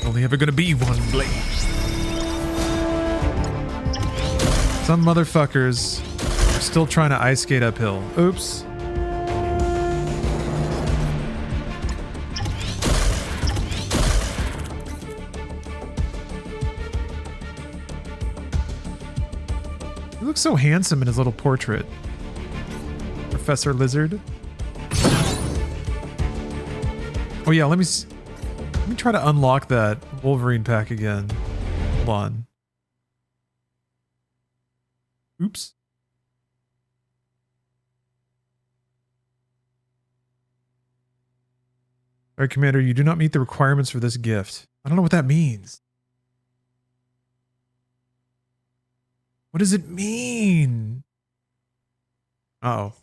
Only ever gonna be one Blade. Some motherfuckers are still trying to ice skate uphill. Oops. He looks so handsome in his little portrait. Professor Lizard. Oh yeah, let me try to unlock that Wolverine pack again. Hold on. Oops. All right, Commander, you do not meet the requirements for this gift. I don't know what that means. What does it mean? Uh-oh.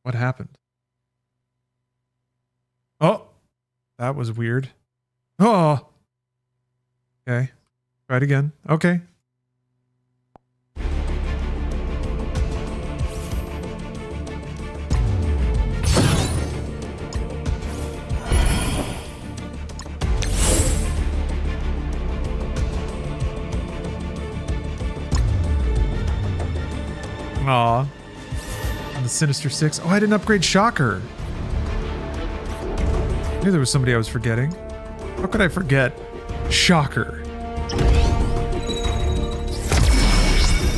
What happened? Oh, that was weird. Oh. Okay. Try it again. Okay. Aw. And the Sinister Six. Oh, I didn't upgrade Shocker. I knew there was somebody I was forgetting. How could I forget Shocker?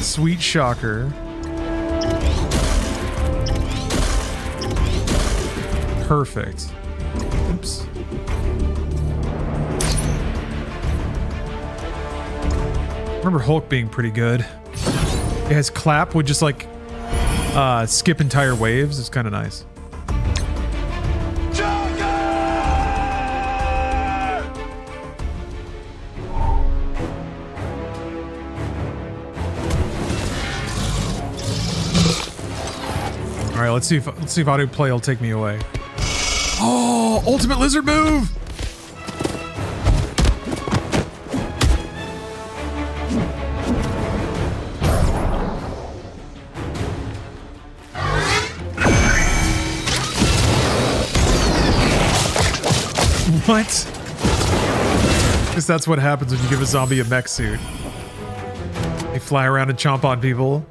Sweet Shocker. Perfect. Oops. I remember Hulk being pretty good. Yeah, his clap would just like skip entire waves. It's kind of nice. All right, let's see if autoplay will take me away. Oh, ultimate lizard move! What? Because that's what happens when you give a zombie a mech suit. They fly around and chomp on people.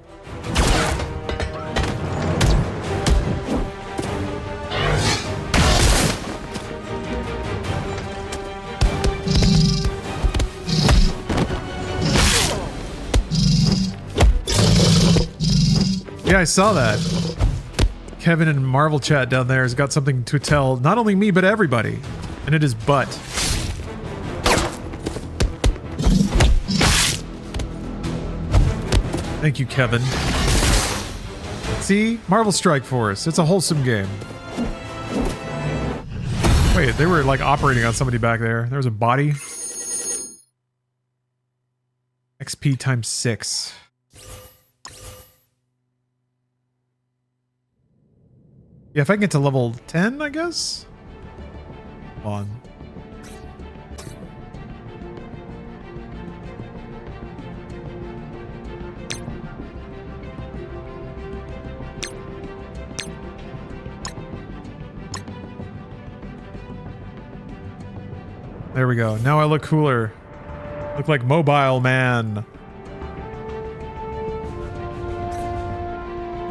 Yeah, I saw that. Kevin in Marvel chat down there has got something to tell not only me, but everybody. And it is butt. Thank you, Kevin. See? Marvel Strike Force. It's a wholesome game. Wait, they were like operating on somebody back there. There was a body. XP times 6. Yeah, if I can get to level 10, I guess? Hold on. There we go. Now I look cooler. Look like Mobile Man.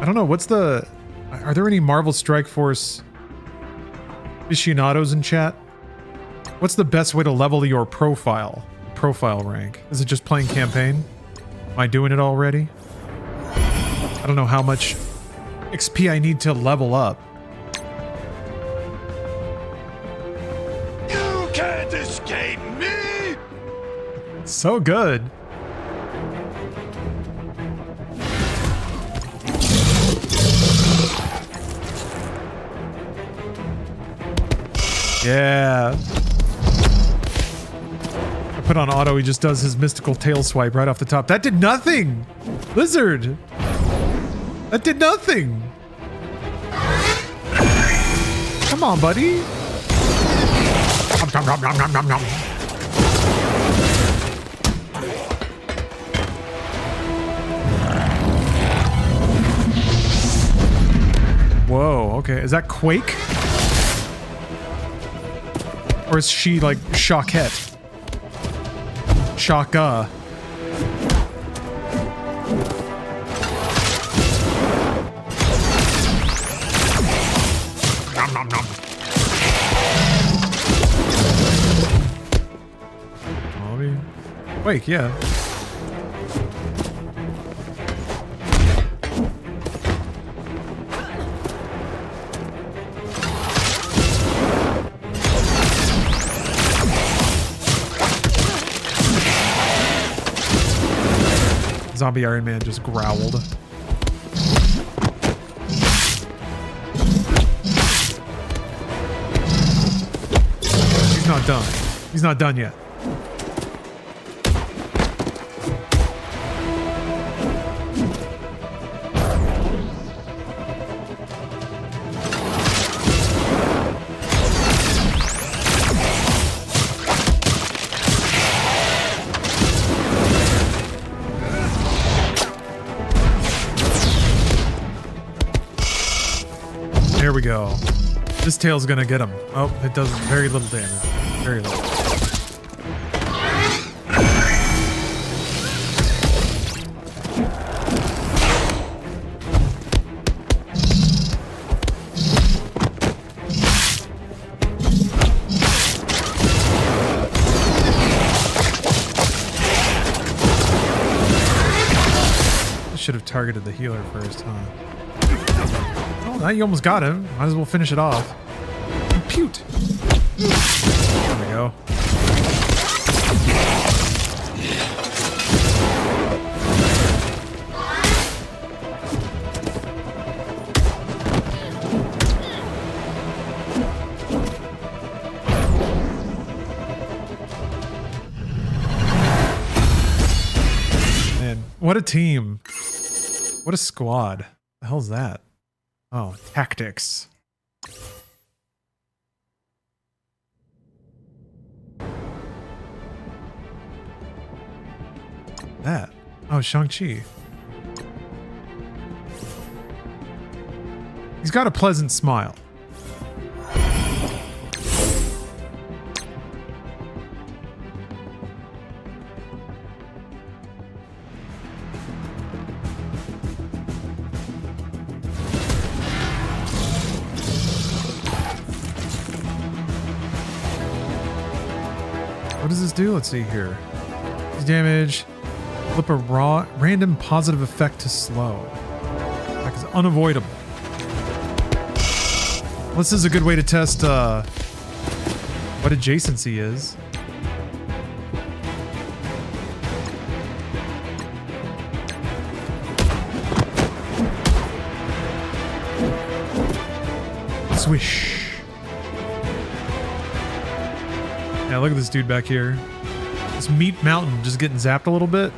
I don't know, what's the... Are there any Marvel Strike Force aficionados in chat? What's the best way to level your profile? Profile rank. Is it just playing campaign? Am I doing it already? I don't know how much XP I need to level up.
You can't escape me!
So good. Yeah. I put on auto, he just does his mystical tail swipe right off the top. That did nothing! Lizard! That did nothing! Come on, buddy! Nom, nom, nom, nom, nom, nom. Whoa, okay. Is that Quake? Or is she like Shockette? Shaka. Nom, nom, nom. Wake, yeah. Zombie Iron Man just growled. He's not done. He's not done yet. There we go. This tail's gonna get him. Oh, it does very little damage. Very little. I should have targeted the healer first, huh? Oh, you almost got him. Might as well finish it off. Compute. There we go. What a team. What a squad. The hell's that? Oh, tactics. That. Oh, Shang-Chi. He's got a pleasant smile. What does this do? Let's see here. Damage. Flip a random positive effect to slow. That is unavoidable. Well, this is a good way to test what adjacency is. Swish. Yeah, look at this dude back here. This Meat Mountain just getting zapped a little bit.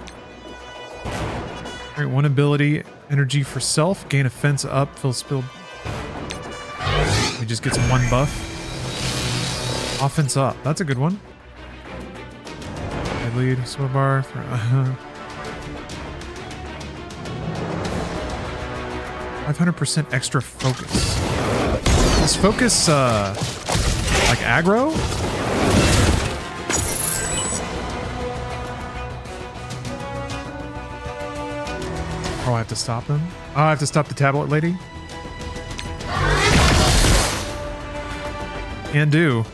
All right, one ability, energy for self, gain offense up, fill spilled. He just gets one buff. Offense up, that's a good one. Head lead, swim bar. 500% extra focus. Is focus like aggro? Oh, I have to stop him? Oh, I have to stop the tablet lady? Can do.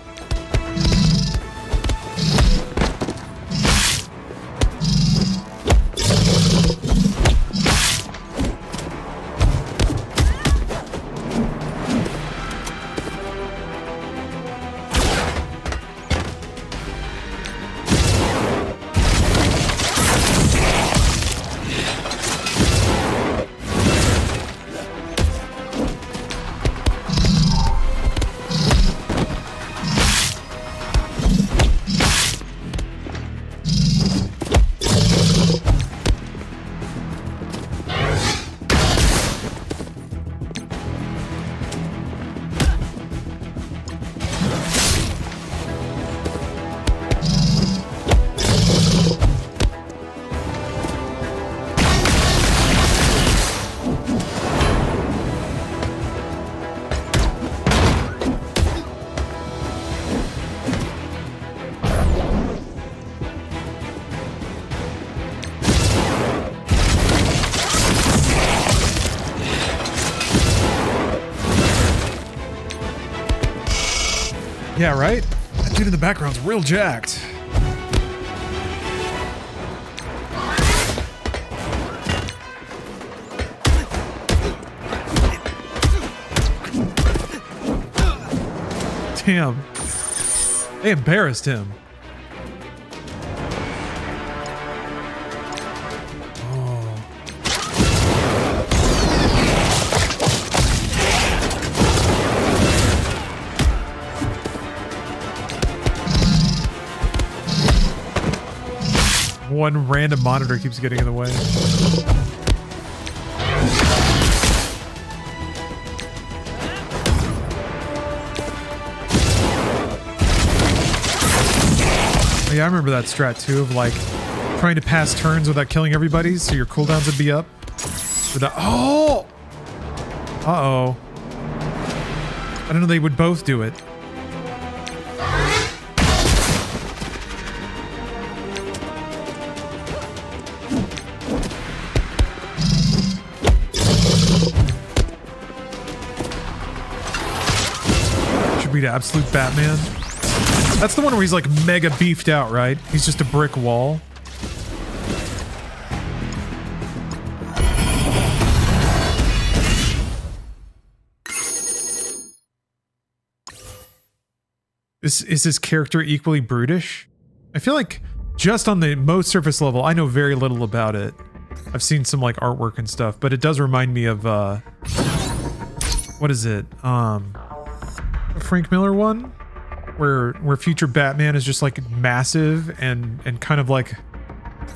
Yeah, right? That dude in the background's real jacked. Damn. They embarrassed him. One random monitor keeps getting in the way. Yeah, I remember that strat too of like trying to pass turns without killing everybody so your cooldowns would be up. Without, oh! Uh-oh. I didn't know they would both do it. Read Absolute Batman. That's the one where he's like mega beefed out, right? He's just a brick wall. Is his character equally brutish? I feel like just on the most surface level, I know very little about it. I've seen some like artwork and stuff, but it does remind me of what is it? Frank Miller one where future Batman is just like massive and kind of like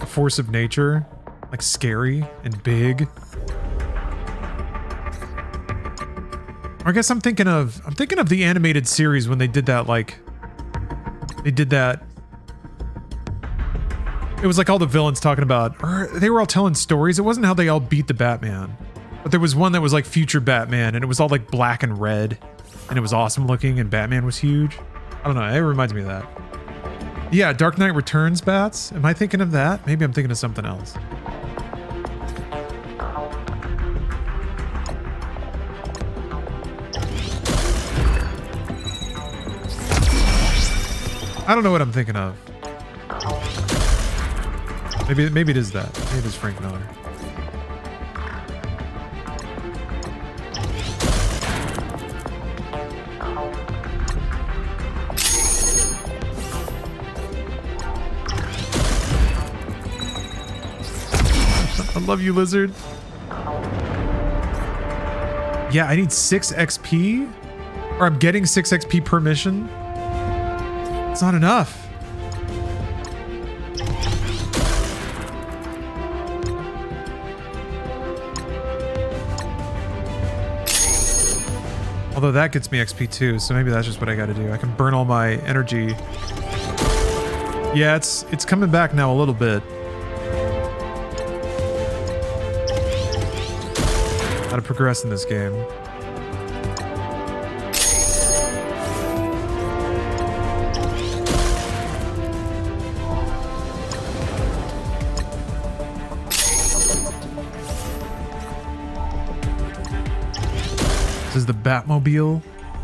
a force of nature. like scary and big. Or I guess I'm thinking of the animated series when they did that, like they did that. It was like all the villains talking about, or they were all telling stories. It wasn't how they all beat the Batman, but there was one that was like future Batman, and it was all like black and red, and it was awesome looking, and Batman was huge. I don't know. It reminds me of that. Yeah, Dark Knight Returns bats. Am I thinking of that? Maybe I'm thinking of something else. I don't know what I'm thinking of. Maybe it is that. Maybe it is Frank Miller. I love you, lizard. Yeah, I need 6 XP? Or I'm getting 6 XP per mission? It's not enough. Although that gets me XP too, so maybe that's just what I gotta do. I can burn all my energy. Yeah, it's coming back now a little bit. How to progress in this game. This is the Batmobile.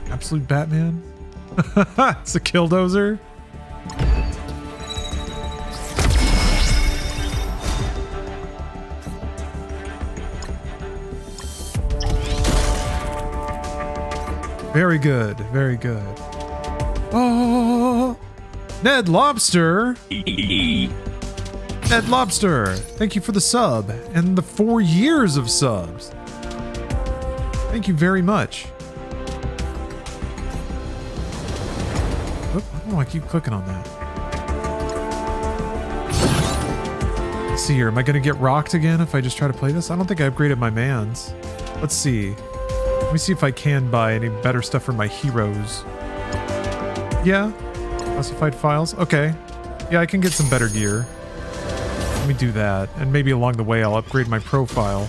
Absolute Batman. It's a killdozer. Very good. Very good. Oh, Ned Lobster. Ned Lobster. Thank you for the sub and the 4 years of subs. Thank you very much. Oop, I don't know why I keep clicking on that. Let's see here. Am I going to get rocked again if I just try to play this? I don't think I upgraded my mans. Let's see. Let me see if I can buy any better stuff for my heroes. Yeah. Classified files. Okay. Yeah, I can get some better gear. Let me do that. And maybe along the way I'll upgrade my profile.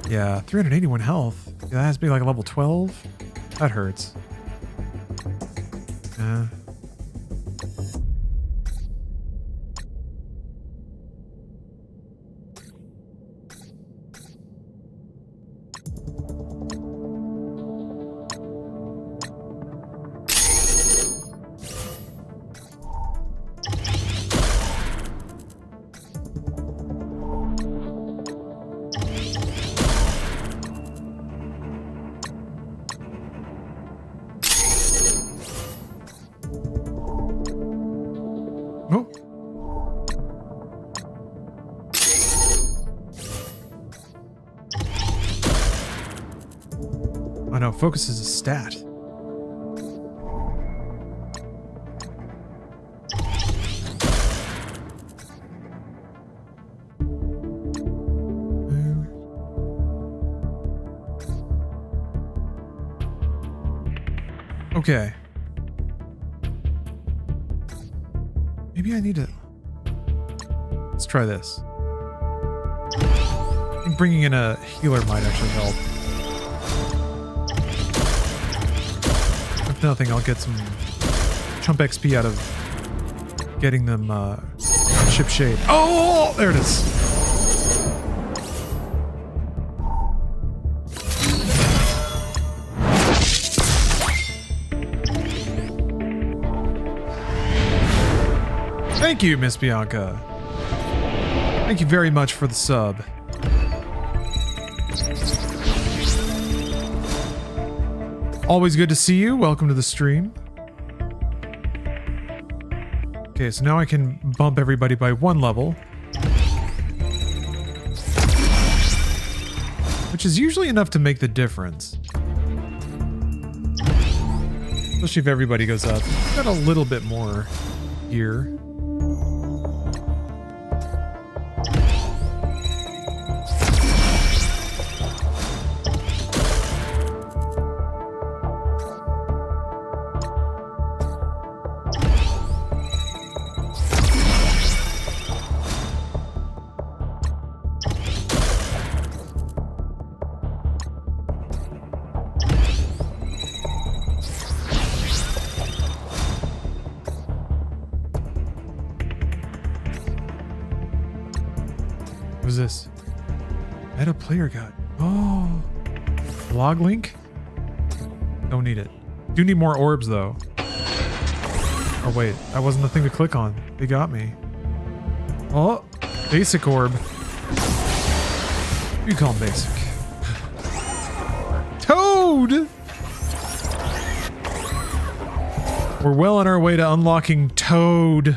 Yeah, 381 health. Yeah, that has to be like a level 12. That hurts. Yeah. Focus is a stat. Okay. Maybe I need to... Let's try this. I think bringing in a healer might actually help. If nothing, I'll get some chump XP out of getting them ship shade. Oh, there it is. Thank you, Miss Bianca. Thank you very much for the sub. Always good to see you. Welcome to the stream. Okay, so now I can bump everybody by 1 level. Which is usually enough to make the difference. Especially if everybody goes up. Got a little bit more here. is this? Meta player guide. Oh. Log link? Don't need it. Do need more orbs though. Oh wait, that wasn't the thing to click on. They got me. Oh, basic orb. You call him basic. Toad! We're well on our way to unlocking Toad.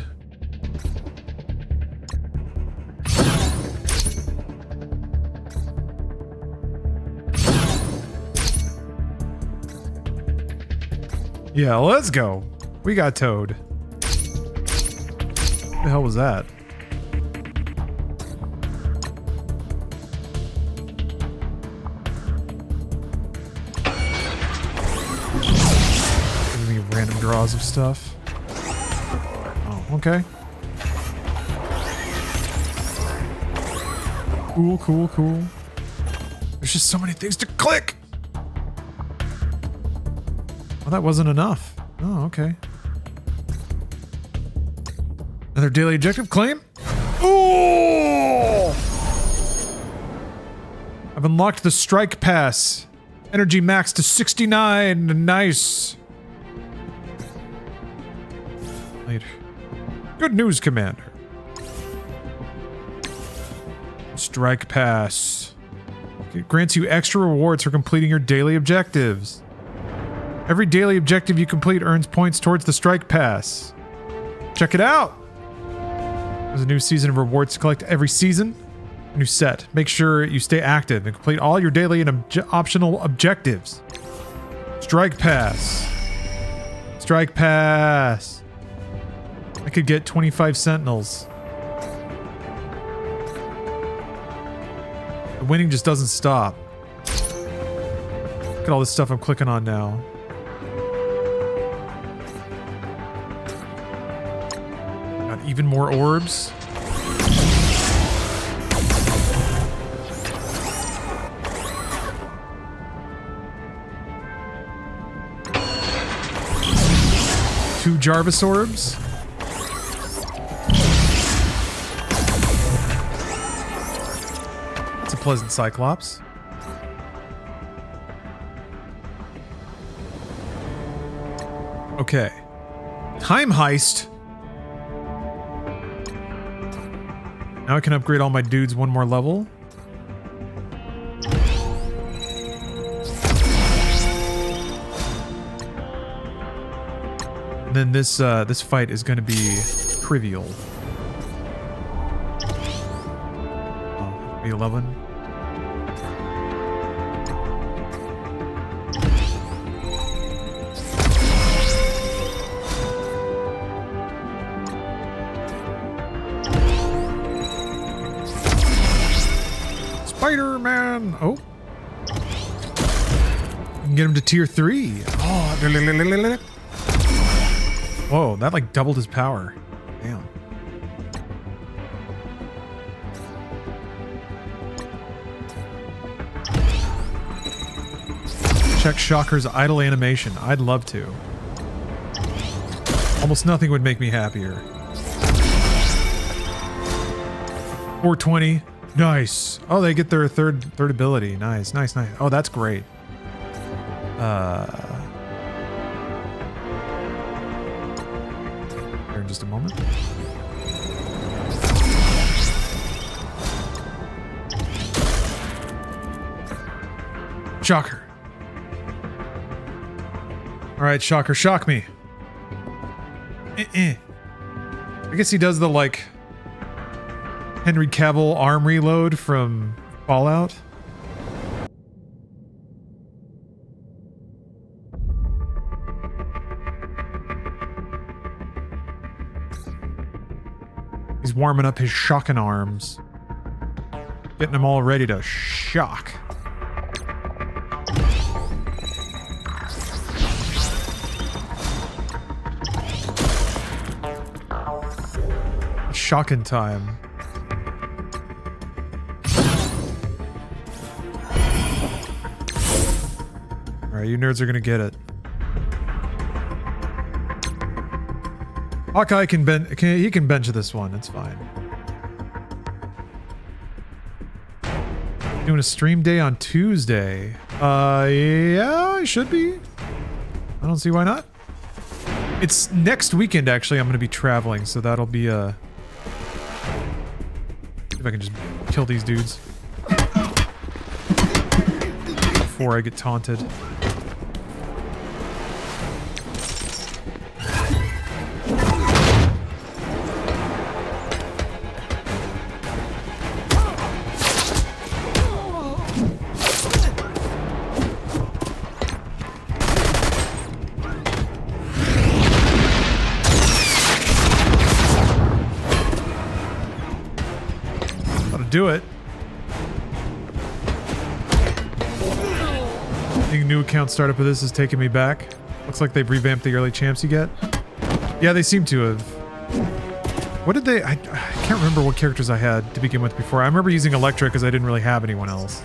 Yeah, let's go. We got Toad. What the hell was that? Giving me random draws of stuff. Oh, okay. Cool, cool, cool. There's just so many things to click! Well, that wasn't enough. Oh, okay. Another daily objective claim? Oh! I've unlocked the strike pass. Energy max to 69. Nice. Later. Good news, Commander. Strike pass. It grants you extra rewards for completing your daily objectives. Every daily objective you complete earns points towards the strike pass. Check it out! There's a new season of rewards to collect every season. A new set. Make sure you stay active and complete all your daily and optional objectives. Strike pass. Strike pass. I could get 25 sentinels. The winning just doesn't stop. Look at all this stuff I'm clicking on now. Got even more orbs. Two Jarvis orbs. It's a pleasant Cyclops. Okay. Time heist. Now I can upgrade all my dudes one more level. And then this this fight is going to be trivial. Oh, B11. Spider-Man! Oh. You can get him to tier 3. Oh. Whoa, that like doubled his power. Damn. Check Shocker's idle animation. I'd love to. Almost nothing would make me happier. 420. Nice. Oh, they get their third ability. Nice, nice, nice. Oh, that's great. Here in just a moment. Shocker. All right, Shocker, shock me. I guess he does the like Henry Cavill arm reload from Fallout. He's warming up his shocking arms. Getting them all ready to shock. Shocking time. Alright, you nerds are gonna get it. Hawkeye can bench this one, it's fine. Doing a stream day on Tuesday. Yeah, I should be. I don't see why not. It's next weekend, actually. I'm going to be traveling, so that'll be a... See if I can just kill these dudes before I get taunted. Do it. I think new account startup of this is taking me back. Looks like they've revamped the early champs you get. Yeah, they seem to have. What did they... I can't remember what characters I had to begin with before. I remember using Electra because I didn't really have anyone else.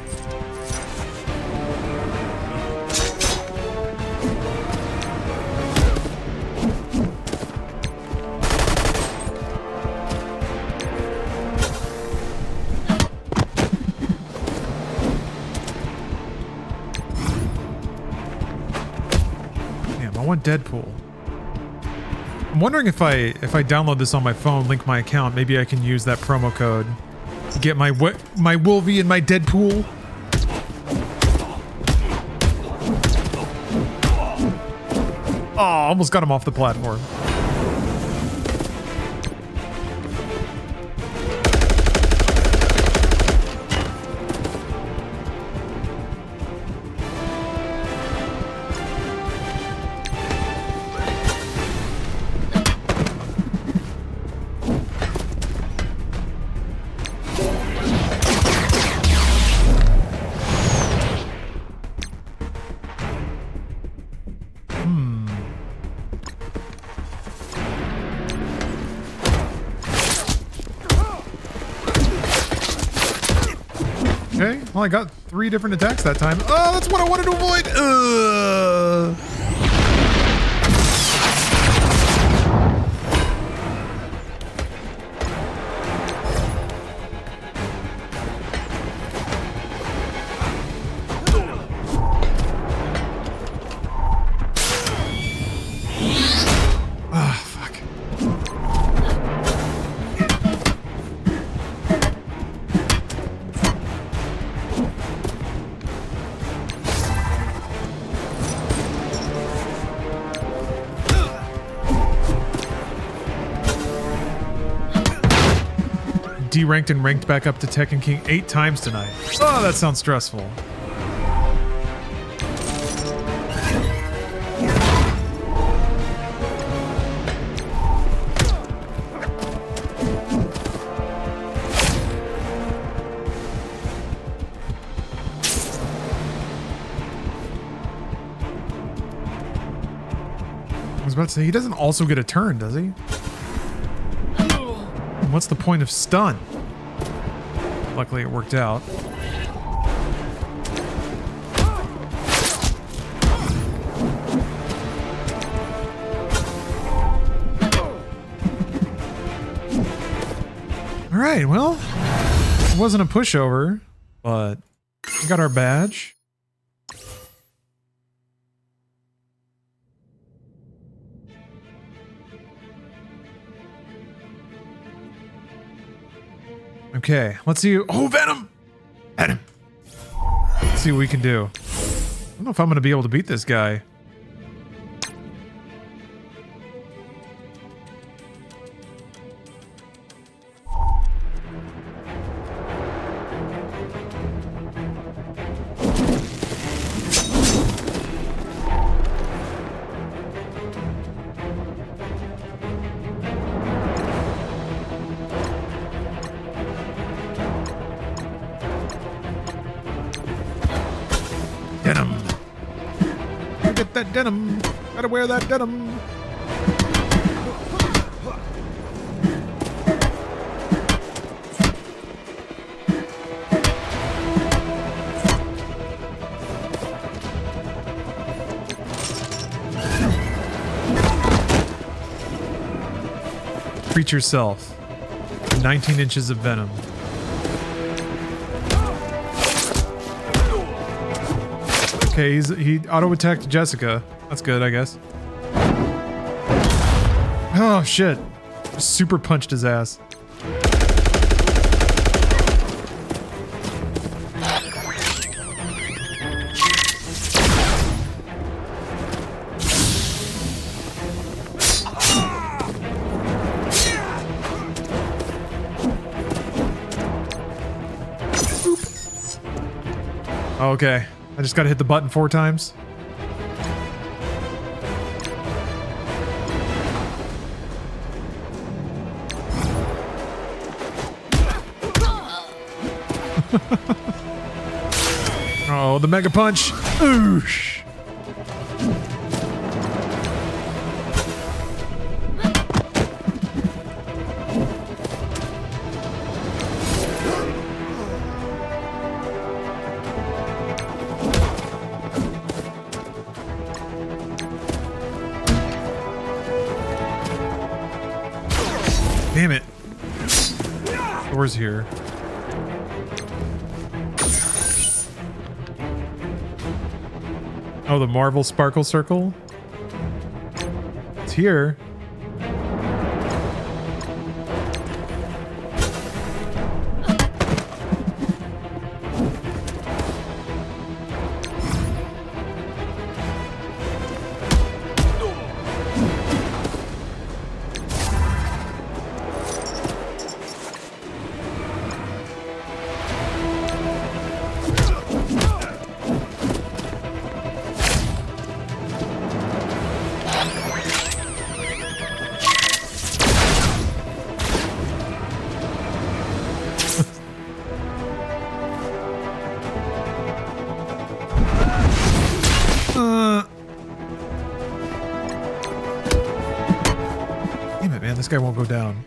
Deadpool. I'm wondering if I download this on my phone, link my account, maybe I can use that promo code to get my Wolvie and my Deadpool. Oh, almost got him off the platform. Well, I got 3 different attacks that time. Oh, that's what I wanted to avoid. Ranked and ranked back up to Tekken King 8 times tonight. Oh, that sounds stressful. I was about to say, he doesn't also get a turn, does he? What's the point of stun? Luckily it worked out. Alright, well, it wasn't a pushover, but we got our badge. Okay, let's see. Oh, Venom! Venom! Let's see what we can do. I don't know if I'm going to be able to beat this guy. That denim. Gotta wear that denim. Treat yourself. 19 inches of venom. Okay, he auto-attacked Jessica. That's good, I guess. Oh, shit. Just super punched his ass. Okay, I just gotta hit the button 4 times. Oh, the mega punch. Oosh. Damn it. Door's here. Oh, the Marvel Sparkle Circle? It's here. Damn it, man. This guy won't go down.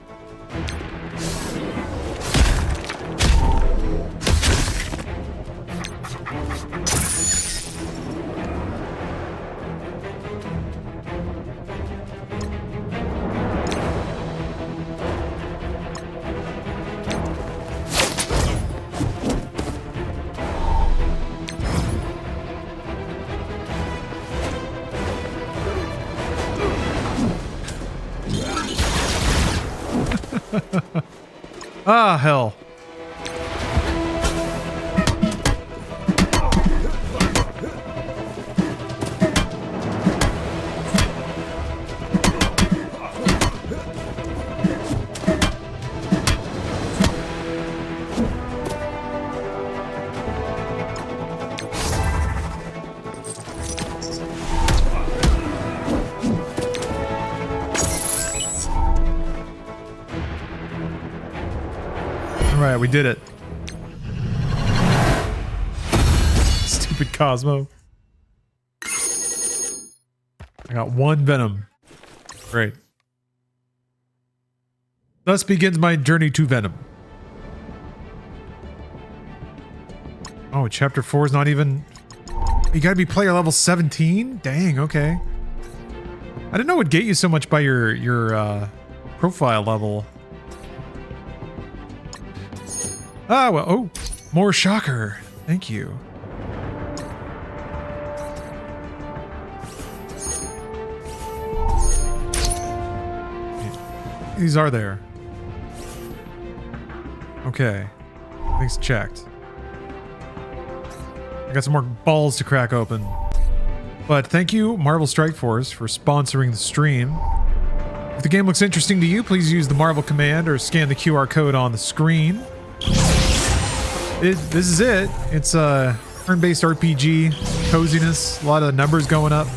Ah, hell. All right, we did it. Stupid Cosmo. I got 1 Venom. Great. Thus begins my journey to Venom. Oh, chapter 4 is not even... You gotta be player level 17? Dang, okay. I didn't know it would get you so much by your profile level. Ah, well, oh, more shocker. Thank you. These are there. Okay. Things checked. I got some more balls to crack open. But thank you, Marvel Strike Force, for sponsoring the stream. If the game looks interesting to you, please use the Marvel command or scan the QR code on the screen. This is it. It's a turn-based RPG, coziness, a lot of numbers going up,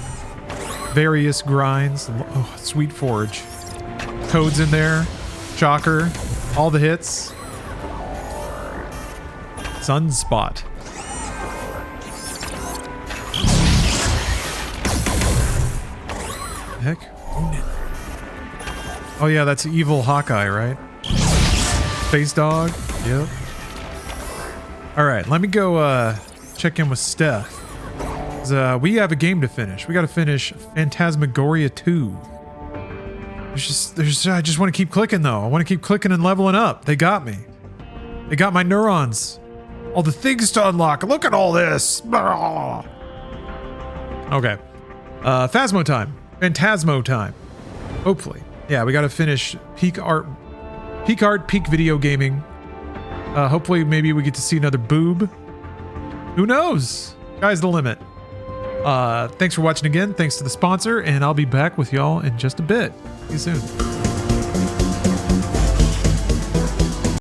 various grinds. Oh, Sweet Forge. Codes in there, Shocker, all the hits. Sunspot. Heck? Oh yeah, that's evil Hawkeye, right? Space Dog. Yep. All right, let me go check in with Steph. 'Cause, we have a game to finish. We got to finish Phantasmagoria 2. I just want to keep clicking though. I want to keep clicking and leveling up. They got me. They got my neurons. All the things to unlock. Look at all this. Okay. Phasmo time. Phantasmo time. Hopefully. Yeah, we got to finish peak art, peak video gaming. Hopefully, maybe we get to see another boob. Who knows? Sky's the limit. Thanks for watching again. Thanks to the sponsor, and I'll be back with y'all in just a bit. See you soon.